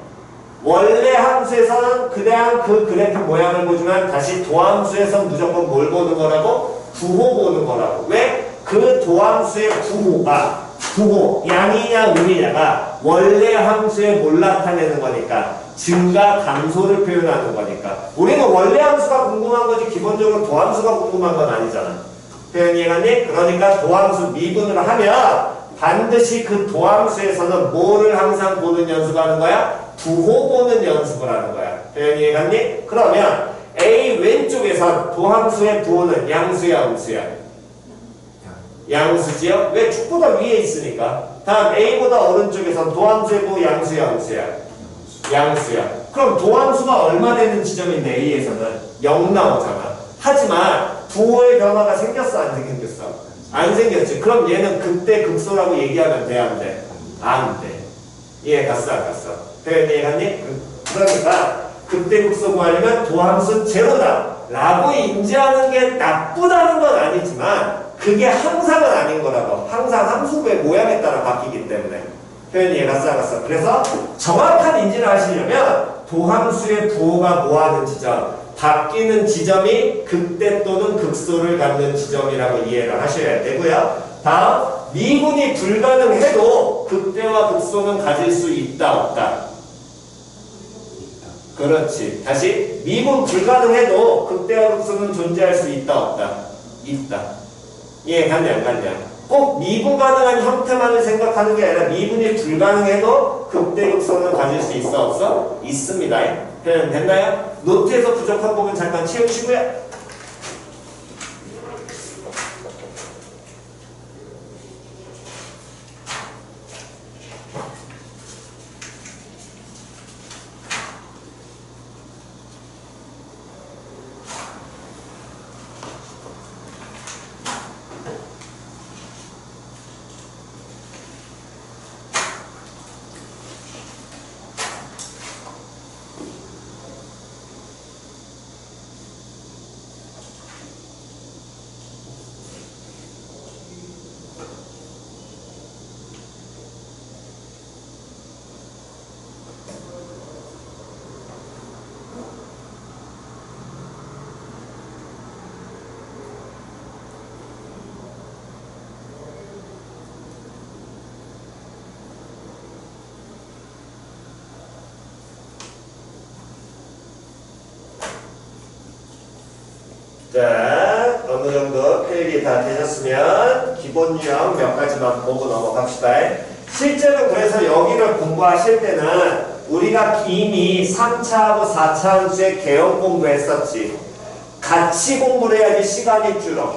원래 함수에서는 그냥 그 그래프 모양을 보지만 다시 도함수에서는 무조건 뭘 보는 거라고? 부호 보는 거라고. 왜? 그 도함수의 부호가 부호, 양이냐 음이냐가 원래 함수에 뭘 나타내는 거니까 증가, 감소를 표현하는 거니까 우리는 원래 함수가 궁금한 거지 기본적으로 도함수가 궁금한 건 아니잖아. 표현 이해가니? 그러니까 도함수 미분을 하면 반드시 그 도함수에서는 뭐를 항상 보는 연습을 하는 거야? 부호 보는 연습을 하는 거야. 표현 이해갔니? 그러면 A 왼쪽에선 도함수의 부호는 양수야 음수야? 양수지요? 왜? 축보다 위에 있으니까. 다음 A보다 오른쪽에선 도함수의 부호 양수야 음수야? 양수야. 그럼 도함수가 얼마 되는 지점인데 A에서는 0 나오잖아. 하지만 부호의 변화가 생겼어 안 생겼어? 안 생겼지. 그럼 얘는 극대 극소라고 얘기하면 돼 안 돼? 안 돼. 이해 갔어 안 갔어? 표현 이해갔니? 그러니까 극대 극소 구하려면 도함수 제로다 라고 인지하는 게 나쁘다는 건 아니지만 그게 항상은 아닌 거라고. 항상 함수의 모양에 따라 바뀌기 때문에. 표현 이해 갔어 안 갔어? 그래서 정확한 인지를 하시려면 도함수의 부호가 뭐하는 지점? 바뀌는 지점이 극대 또는 극소를 갖는 지점이라고 이해를 하셔야 되고요. 다음, 미분이 불가능해도 극대와 극소는 가질 수 있다 없다? 그렇지. 다시 미분 불가능해도 극대와 극소는 존재할 수 있다 없다? 있다. 이해 갔냐 안 갔냐? 꼭 미분 가능한 형태만을 생각하는 게 아니라 미분이 불가능해도 극대 극소는 가질 수 있어 없어? 있습니다. 표현 됐나요? 노트에서 부족한 부분 잠깐 채우시고요. 자, 어느 정도 필기 다 되셨으면 기본 유형 몇 가지만 보고 넘어갑시다. 실제로 그래서 여기를 공부하실 때는 우리가 이미 3차하고 4차 함수의 개형 공부했었지. 같이 공부를 해야지 시간이 줄어.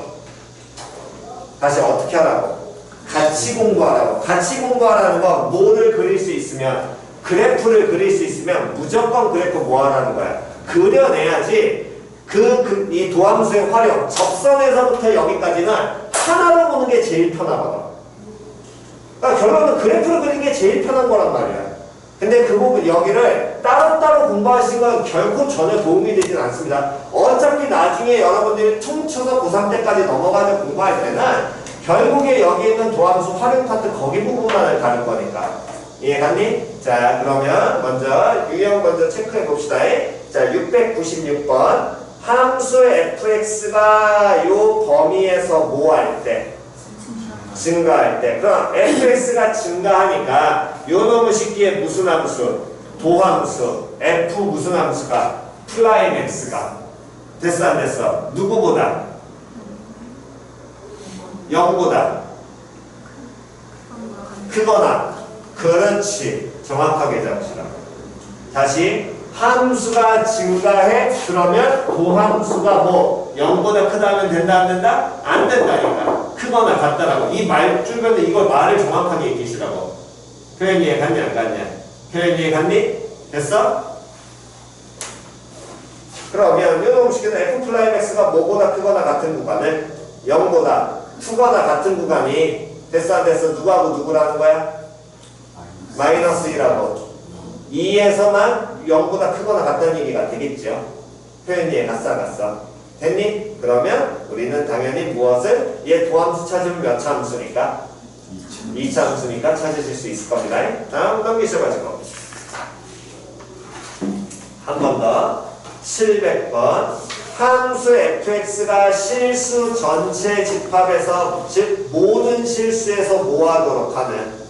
다시 어떻게 하라고? 같이 공부하라고. 같이 공부하라는 건 뭐를 그릴 수 있으면, 그래프를 그릴 수 있으면 무조건 그래프 뭐 하라는 거야? 그려내야지. 이 도함수의 활용, 접선에서부터 여기까지는 하나로 보는 게 제일 편하거든. 그러니까 결론은 그래프를 그리는 게 제일 편한 거란 말이야. 근데 그 부분 여기를 따로따로 공부하시는 건 결코 전혀 도움이 되진 않습니다. 어차피 나중에 여러분들이 퉁쳐서 고3 때까지 넘어가서 공부할 때는 결국에 여기 있는 도함수 활용 파트 거기 부분만을 다룰 거니까. 이해갔니? 자, 그러면 먼저 유형 먼저 체크해 봅시다. 자, 696번. 함수 fx가 요 범위에서 뭐 할 때? 증가할 때. 그럼 fx가 증가하니까 요 놈의 식기에 무슨 함수? 도함수. f 무슨 함수가? 플라임 x가. 됐어 안 됐어? 누구보다? 0보다 크거나. 그렇지. 정확하게 잡으시라. 다시 함수가 증가해? 그러면 도함수가 뭐 0보다 크다면 된다 안 된다? 안 된다니까. 크거나 같다라고. 이 말 주변에 이걸 말을 정확하게 얘기시라고. 표현 이해 갔냐 안 갔냐? 표현 이해 갔니? 됐어? 그러면 요놈 식에는 f 플라임 x가 뭐보다 크거나 같은 구간을 0보다 크거나 같은 구간이 됐어 안 됐어? 누구하고 누구라는 거야? 마이너스 1하고 2에서만 0보다 크거나 같다는 얘기가 되겠죠. 표현 이해 갔어 안 갔어? 됐니? 그러면 우리는 당연히 무엇을? 얘 도함수 찾으면 몇 차 함수니까? 2차 함수니까 찾으실 수 있을 겁니다. 다음 넘기셔가지고 한 번 더 700번. 함수 fx가 실수 전체 집합에서 즉 모든 실수에서 뭐하도록 하는?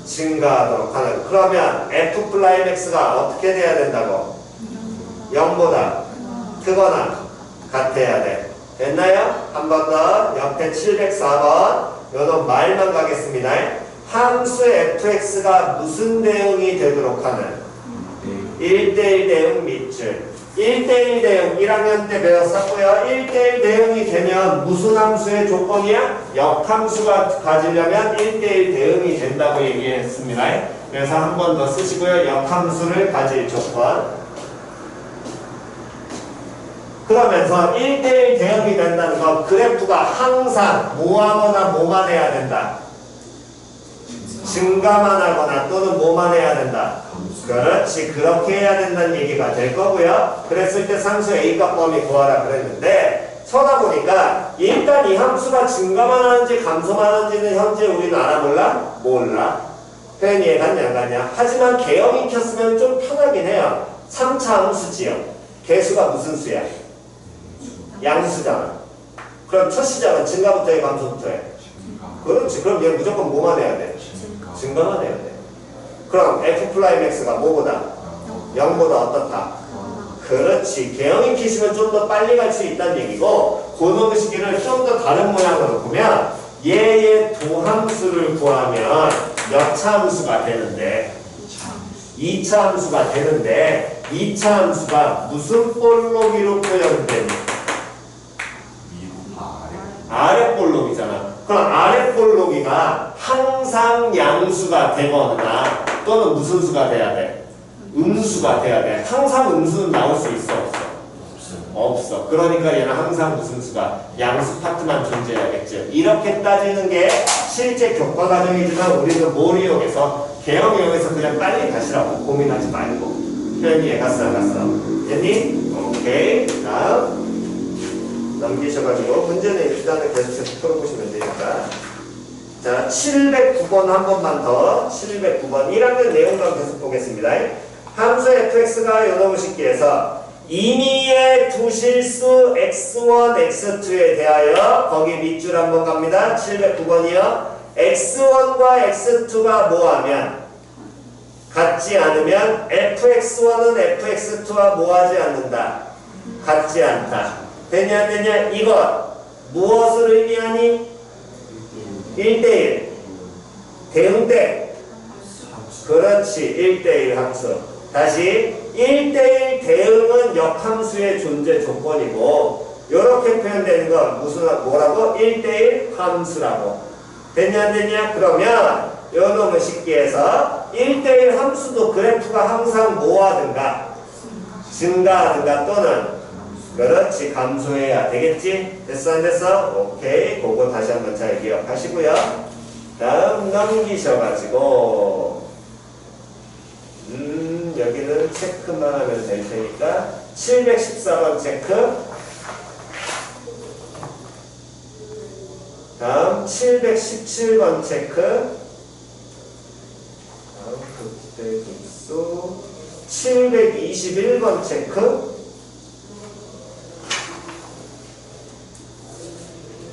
증가하도록 하는. 그러면 f 플라임 x가 어떻게 돼야 된다고? 0보다 크거나 같아야 돼. 됐나요? 한 번 더 옆에 704번 요놈 말만 가겠습니다. 함수 fx가 무슨 대응이 되도록 하는? 1대1 대응 밑줄. 1대1 대응 1학년 때 배웠었고요. 1대1 대응이 되면 무슨 함수의 조건이야? 역함수가 가지려면 1대1 대응이 된다고 얘기했습니다. 그래서 한 번 더 쓰시고요. 역함수를 가질 조건. 그러면서 1대1 대응이 된다는 건 그래프가 항상 뭐하거나 뭐만 해야 된다? 증가만 하거나 또는 뭐만 해야 된다? 그렇지. 그렇게 해야 된다는 얘기가 될 거고요. 그랬을 때 상수 A값 범위 구하라 그랬는데 쳐다보니까 일단 이 함수가 증가만 하는지 감소만 하는지는 현재 우리는 알아 몰라? 몰라. 표현 이해 갔냐 안 갔냐? 하지만 개형 익혔으면 좀 편하긴 해요. 3차 함수지요. 개수가 무슨 수야? 양수잖아. 그럼 첫 시작은 증가부터 해 감소부터 해? 그렇지. 그럼 얘 무조건 뭐만 해야 돼? 증가만 해야 돼. 그럼 f 플라임 x가 뭐보다? 0보다 어떻다? 그렇지. 개형 익히시면 좀 더 빨리 갈 수 있다는 얘기고 고놈의 시기를 좀 더 다른 모양으로 보면 얘의 도함수를 구하면 몇 차 함수가 되는데? 2차 함수가 되는데 2차 함수가 무슨 볼록이로 표현되니? 아랫볼록이잖아. 그럼 아랫볼록이가 항상 양수가 되거나 또는 무슨 수가 돼야 돼? 음수가 돼야 돼. 항상 음수는 나올 수 있어 없어? 없어. 그러니까 얘는 항상 무슨 수가? 양수 파트만 존재해야겠죠. 이렇게 따지는 게 실제 교과 과정이지만 우리는 뭘 이용해서? 개형 이용해서 그냥 빨리 가시라고. 고민하지 말고. 표현 이해 갔어 안 갔어? 됐니? 오케이. 다음 넘기셔가지고 문제는 일단은 계속해서 풀어보시면 되니까. 자, 709번 한 번만 더. 709번 1학년 내용만 계속 보겠습니다. 함수 fx가 요놈의 식기에서 임의의 두 실수 x1, x2에 대하여 거기 밑줄 한번 갑니다. 709번이요. x1과 x2가 뭐하면? 같지 않으면 fx1은 fx2와 뭐하지 않는다? 같지 않다. 되냐 안 되냐? 이것 무엇을 의미하니? 1대1 대응대. 그렇지. 1대1 함수. 다시 1대1 대응은 역함수의 존재 조건이고 이렇게 표현되는 건 무슨 뭐라고? 1대1 함수라고. 됐냐 안 됐냐? 그러면 요 놈의 식기에서 1대1 함수도 그래프가 항상 뭐하든가 증가하든가 또는 그렇지 감소해야 되겠지? 됐어 안 됐어? 오케이. 그거 다시 한번 잘 기억하시고요. 다음 넘기셔가지고 여기는 체크만 하면 될 테니까 714번 체크. 다음 717번 체크. 다음 극대 급수 721번 체크.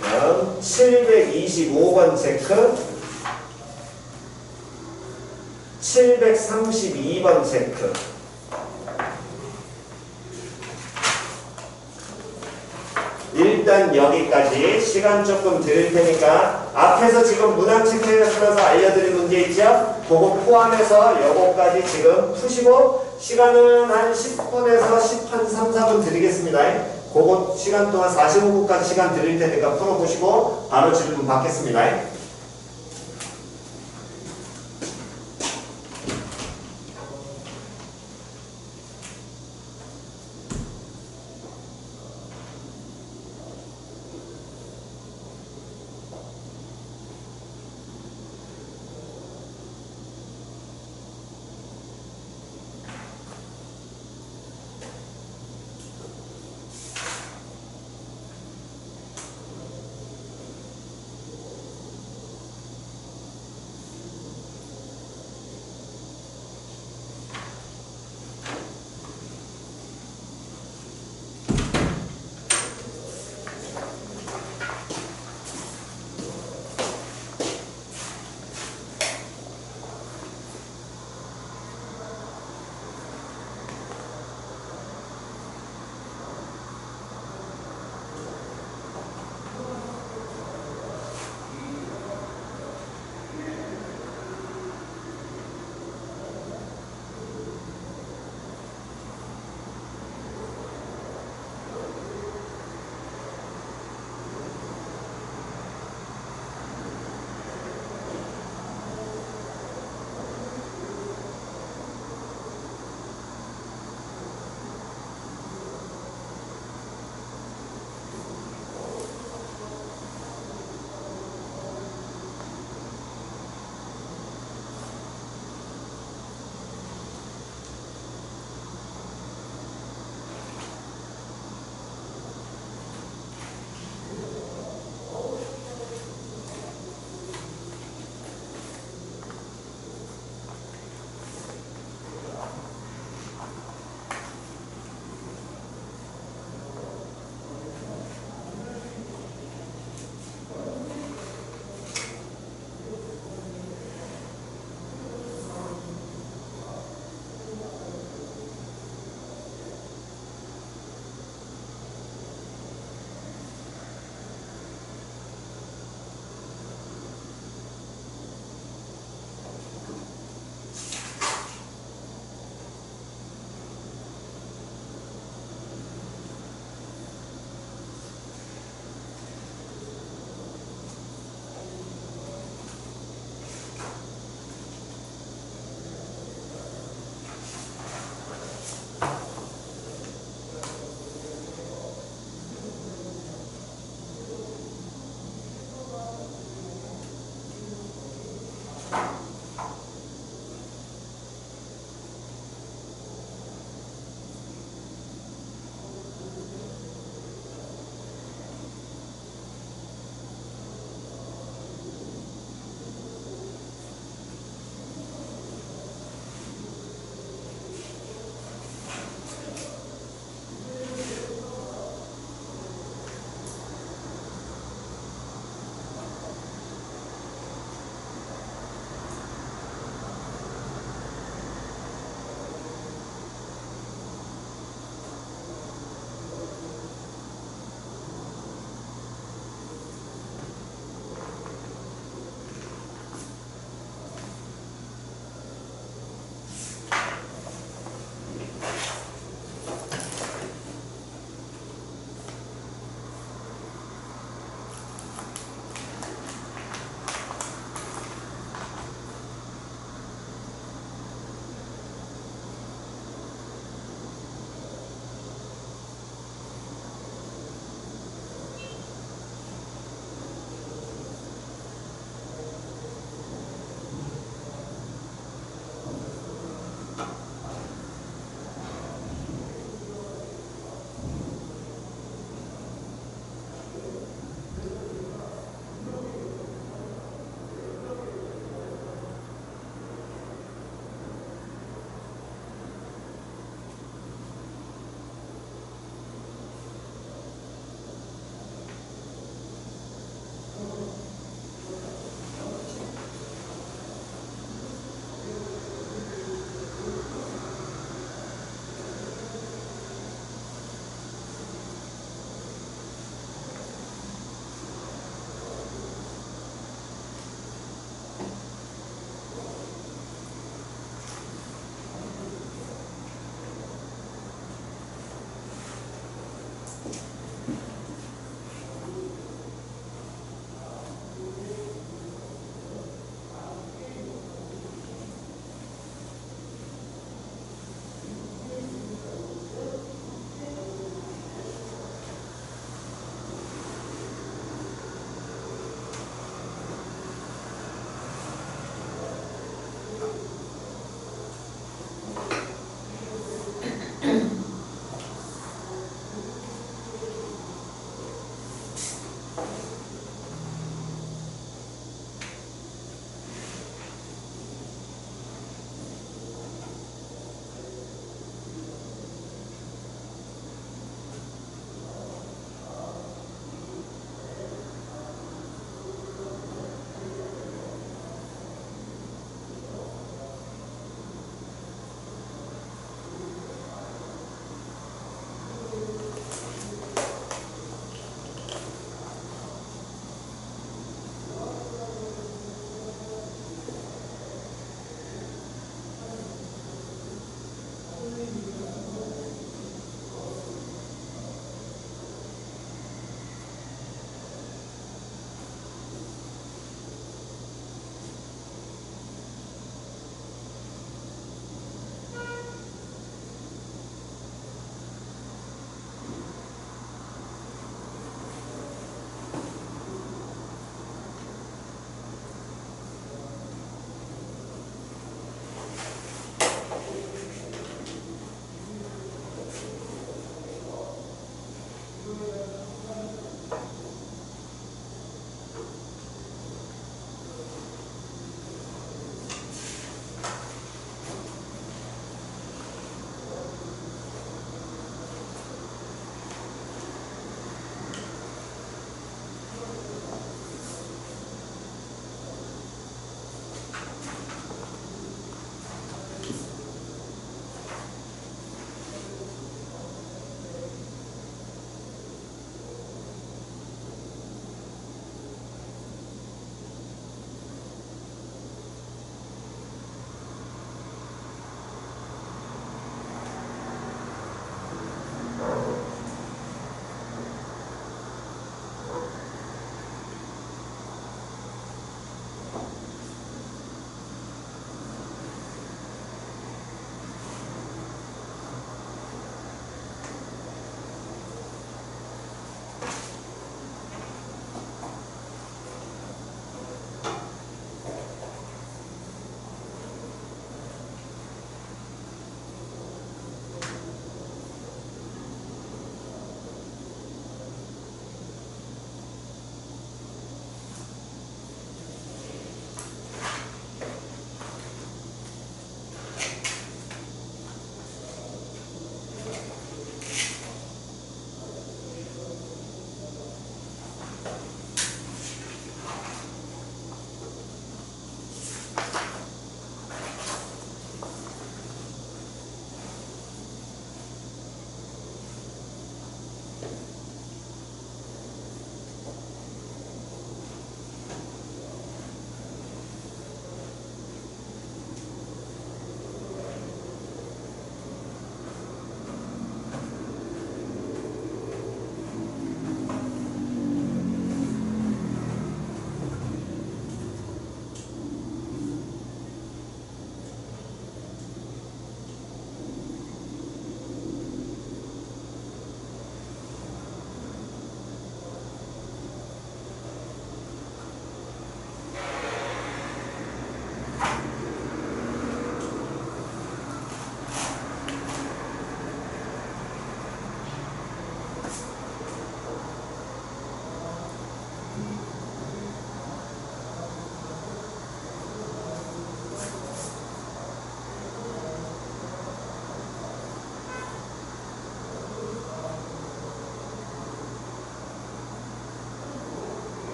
다음 725번 체크. 732번 체크. 일단 여기까지 시간 조금 드릴 테니까 앞에서 지금 문항 체크해서 알려드린 문제 있죠? 그거 포함해서 요거까지 지금 푸시고 시간은 한 10분에서 3, 4분 드리겠습니다. 그거 시간 동안 45분까지 시간 드릴 테니까 풀어보시고 바로 질문 받겠습니다.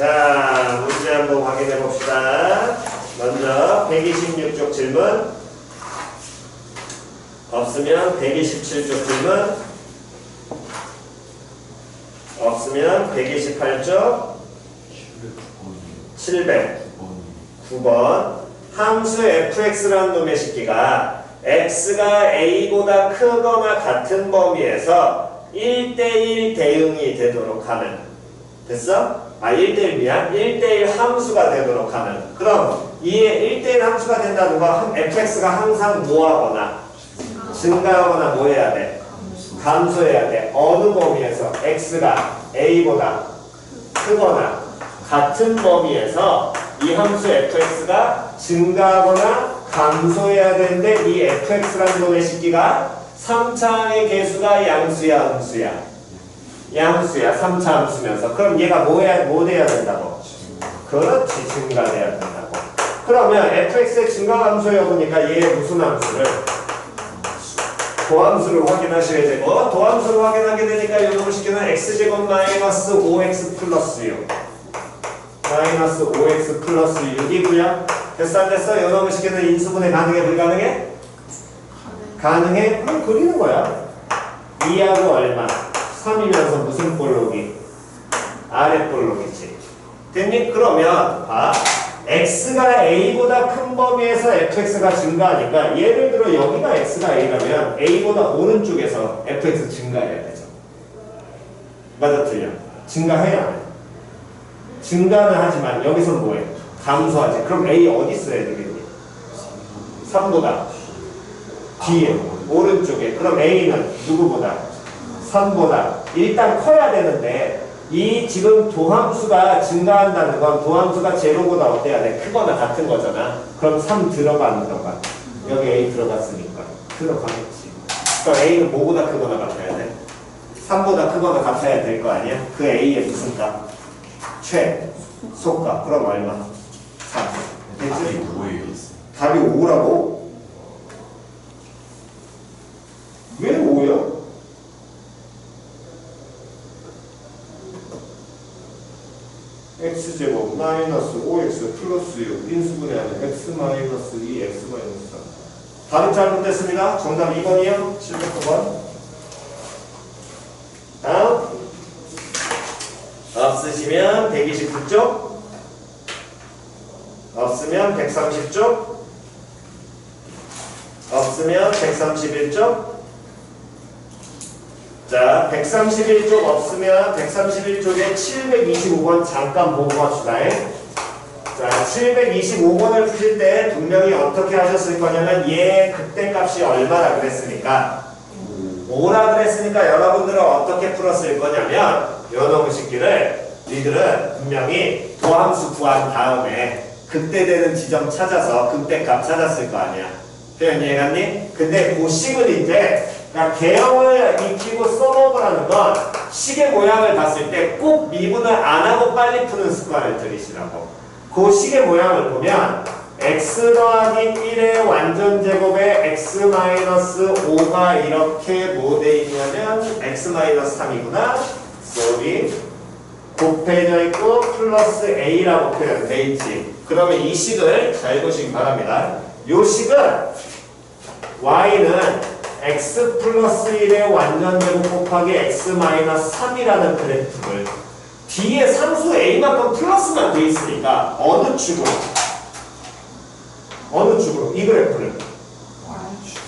자, 문제 한번 확인해 봅시다. 먼저 126쪽 질문. 없으면 127쪽 질문. 없으면 128쪽 709번. 함수 fx라는 놈의 식기가 x가 a보다 크거나 같은 범위에서 1대1 대응이 되도록 하는. 됐어? 1대1 미안. 1대1 함수가 되도록 하는. 그럼 이에 1대1 함수가 된다는 거 fx가 항상 뭐하거나 증가하거나 뭐 해야 돼? 감소해야 돼. 어느 범위에서? x가 a보다 크거나 같은 범위에서 이 함수 fx가 증가하거나 감소해야 되는데 이 fx라는 놈의 식기가 3차항의 개수가 양수야, 음수야? 양수야. 3차 함수면서. 그럼 얘가 뭐 돼야 된다고? 그렇지, 증가돼야 된다고. 그러면 fx의 증가 함수 여부니까 얘의 무슨 함수를? 도함수를 확인하셔야 되고, 도함수를 확인하게 되니까 이놈을 시키는 x제곱 마이너스 5x 플러스 6 마이너스 5x 플러스 6이고요. 됐어 안 됐어? 이놈을 시키는 인수분해 가능해 불가능해? 가능해? 그럼 그리는 거야. 2하고 얼마? 3이면서 무슨 볼록이? 아래 볼록이지. 됐니? 그러면 봐. x가 a보다 큰 범위에서 fx가 증가하니까 예를 들어 여기가 x가 a라면 a보다 오른쪽에서 fx 증가해야 되죠. 맞아 틀려? 증가해야 돼. 증가는 하지만 여기서 뭐해? 감소하지. 그럼 a 어디 있어야 되겠니? 3보다 뒤에 오른쪽에. 그럼 a는 누구보다? 3보다 일단 커야 되는데 이 지금 도함수가 증가한다는 건 도함수가 제로보다 어때야 돼? 크거나 같은 거잖아. 그럼 3 들어가 안 들어가? 여기 a 들어갔으니까 들어가겠지. 그럼 a는 뭐보다 크거나 같아야 돼? 3보다 크거나 같아야 될 거 아니야? 그 a의 무슨 값? 최소값. 그럼 얼마? 3. 됐지? 답이 5라고? 왜 5야? x제곱 마이너스 5x 플러스 6 인수분해하는 x 마이너스 2 x 마이너스 3. 답이 잘못됐습니다. 정답 2번이요. 709번. 다음 없으시면 129쪽 없으면 130쪽 없으면 131쪽. 자, 131쪽 없으면 131쪽에 725번 잠깐 보고 갑시다. 자, 725번을 푸실 때 분명히 어떻게 하셨을 거냐면 얘 그때 값이 얼마라 그랬으니까 5라 그랬으니까 여러분들은 어떻게 풀었을 거냐면 요놈의 식기를 니들은 분명히 도함수 구한 다음에 그때 되는 지점 찾아서 그때 값 찾았을 거 아니야. 표현 이해갔니? 근데 그 식을 이제 그러니까 개형을 익히고 써먹으라는 건 식의 모양을 봤을 때 꼭 미분을 안 하고 빨리 푸는 습관을 들이시라고. 그 식의 모양을 보면 x 더하기 1의 완전제곱에 x 마이너스 5가 이렇게 뭐 돼 있냐면 x 마이너스 3이구나. sorry. 곱해져 있고 플러스 a라고 표현돼 있지. 그러면 이 식을 잘 보시기 바랍니다. 이 식은 y는 x 플러스 1의 완전제곱 곱하기 x 마이너스 3이라는 그래프를 뒤에 상수 a만큼 플러스만 돼 있으니까 어느 축으로? 이 그래프를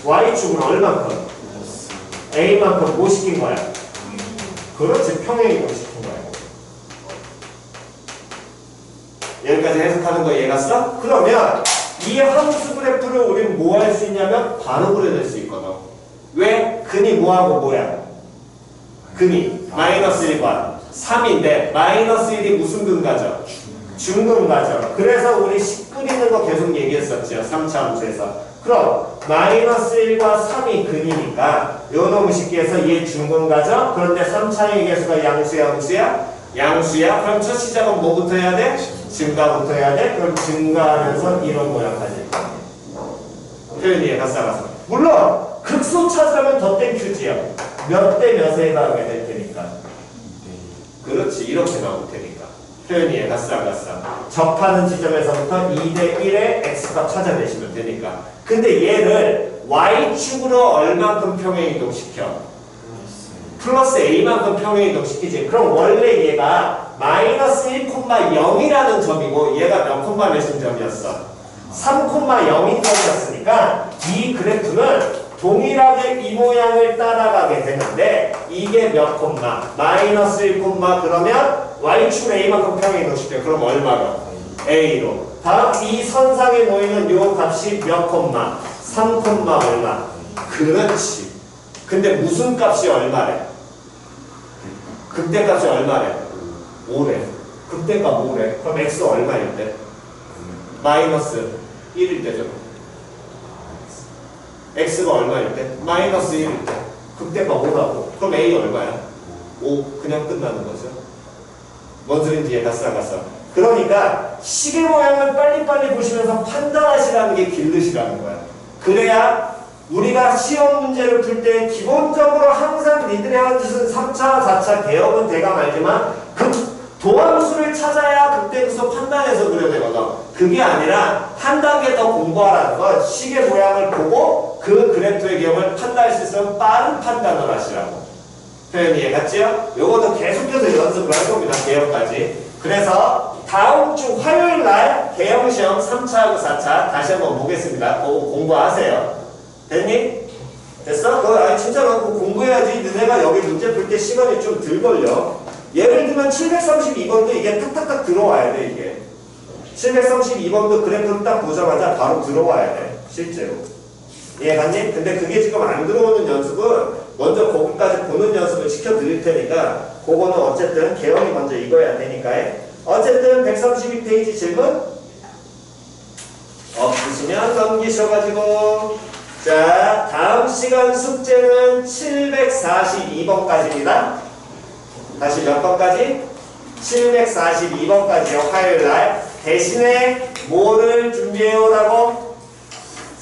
y축으로 얼만큼? a만큼 뭐 시킨 거야? 그렇지, 평행이동 시킨 거야. 여기까지 해석하는 거 이해갔어? 그러면 이 함수 그래프를 우리는 뭐 할 수 있냐면 바로 그려낼 수 있거든. 왜? 근이 뭐하고 뭐야? 근이 마이너스 1과 3인데 마이너스 1이 무슨 근가죠? 중근가죠. 그래서 우리 식 그리는 거 계속 얘기했었죠. 3차 함수에서. 그럼 마이너스 1과 3이 근이니까 요놈의 식기에서 얘 중근가죠? 그런데 3차의 개수가 양수야, 음수야? 양수야? 그럼 첫 시작은 뭐부터 해야 돼? 증가부터 해야 돼? 그럼 증가하면서 이런 모양 가질 거야. 표현 이해가 싸가서. 물론 극소 찾으려면 더 땡큐지요. 몇 대 몇에 해당하게 될 테니까. 그렇지, 이렇게 나올 테니까. 표현이 이해 갔어 안 갔어? 접하는 지점에서부터 2대 1의 x값 찾아내시면 되니까. 근데 얘를 y축으로 얼만큼 평행 이동시켜? 플러스 a만큼 평행 이동시키지. 그럼 원래 얘가 마이너스 1,0이라는 점이고 얘가 몇 콤마 몇인 점이었어? 3,0인 점이었으니까 이 그래프는 동일하게 이 모양을 따라가게 되는데 이게 몇 콤마? 마이너스 1 콤마 그러면 y축 a만큼 평행 이동시켜. 그럼 얼마로? a로. 다음 이 선상에 모이는 요 값이 몇 콤마? 3 콤마 얼마? 그렇지. 근데 무슨 값이 얼마래? 극대값이 얼마래? 5래. 극대값 5래. 그럼 x 얼마일 때? 마이너스 1일 때죠. x가 얼마일 때? 마이너스 1일 때. 극대값 5라고. 그럼 a 얼마야? 5. 그냥 끝나는 거죠. 뭔 소린지 이해 갔어 안 갔어? 그러니까 시계 모양을 빨리빨리 보시면서 판단하시라는 게 길르시라는 거야. 그래야 우리가 시험 문제를 풀 때 기본적으로 항상 니들이 하는 짓은 3차, 4차 개혁은 대강 알지만 도함수를 찾아야 그때부터 판단해서 그려야 되거든. 그게 아니라 한 단계 더 공부하라는 건 시계 모양을 보고 그 그래프의 기억을 판단할 수 있으면 빠른 판단을 하시라고. 표현이 이해 갔지요? 요거도 계속해서 연습을 할 겁니다. 개혁까지. 그래서 다음 주 화요일 날 개혁시험 3차하고 4차 다시 한번 보겠습니다. 그거 공부하세요. 됐니? 됐어? 그거 진짜로 그거 공부해야지 너네가 여기 문제 풀 때 시간이 좀 덜 걸려. 예를 들면 732번도 이게 탁탁탁 들어와야 돼 이게. 732번도 그래프를 딱 보자마자 바로 들어와야 돼 실제로. 이해 갔니? 근데 그게 지금 안 들어오는 연습은 먼저 거기까지 보는 연습을 시켜드릴 테니까 그거는 어쨌든 개형이 먼저 읽어야 되니까. 어쨌든 132페이지 질문 없으시면 넘기셔가지고 자 다음 시간 숙제는 742번까지입니다. 다시 몇 번까지? 742번까지요. 화요일날. 대신에 뭐를 준비해오라고?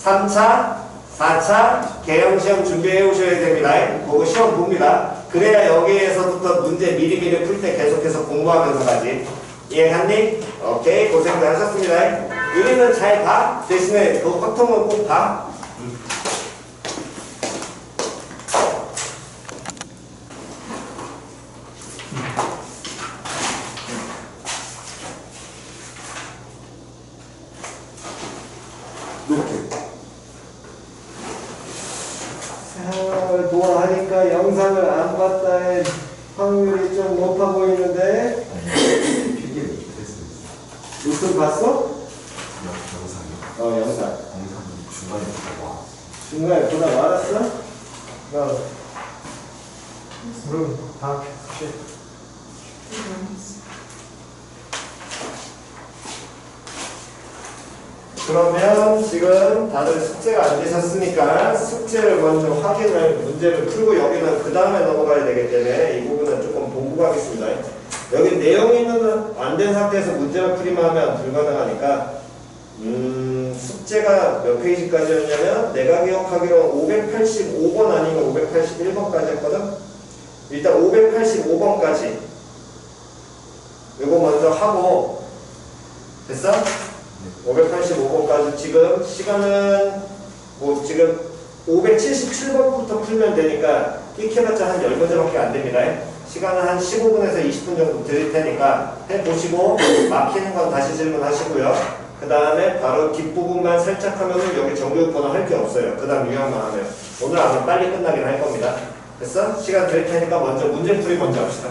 3차, 4차 개형시험 준비해 오셔야 됩니다. 그거 시험 봅니다. 그래야 여기에서부터 문제 미리미리 풀 때 계속해서 공부하면서 가지. 이해갔니? 오케이. 고생들 하셨습니다. 유리는 잘 봐. 대신에 그 확통은 꼭 봐. 노하니까 영상을 안 봤다의 확률이 좀 높아 보이는데 무슨 봤어? 영상이요? 영상 영상 중간에 보고 중간에 보다 말았어? 그럼 다 그러면 지금 다들 숙제가 안 되셨으니까 숙제를 먼저 확인을 문제를 풀고 여기는 그 다음에 넘어가야 되기 때문에 이 부분은 조금 보고 가겠습니다. 여기 내용이 있는 안 된 상태에서 문제를 풀이만 하면 불가능하니까 숙제가 몇 페이지까지였냐면 내가 기억하기로 585번 아니면 581번까지 했거든. 일단 585번까지 이거 먼저 하고 됐어? 585번까지 지금 시간은 뭐 지금 577번부터 풀면 되니까 끼켜봤자 한 10문제밖에 안 됩니다. 시간은 한 15분에서 20분 정도 드릴 테니까 해보시고 막히는 건 다시 질문하시고요. 그 다음에 바로 뒷부분만 살짝 하면은 여기 정규 번호 할 게 없어요. 그 다음 유형만 하면 오늘 아마 빨리 끝나긴 할 겁니다. 됐어? 시간 드릴 테니까 먼저 문제풀이 먼저 합시다.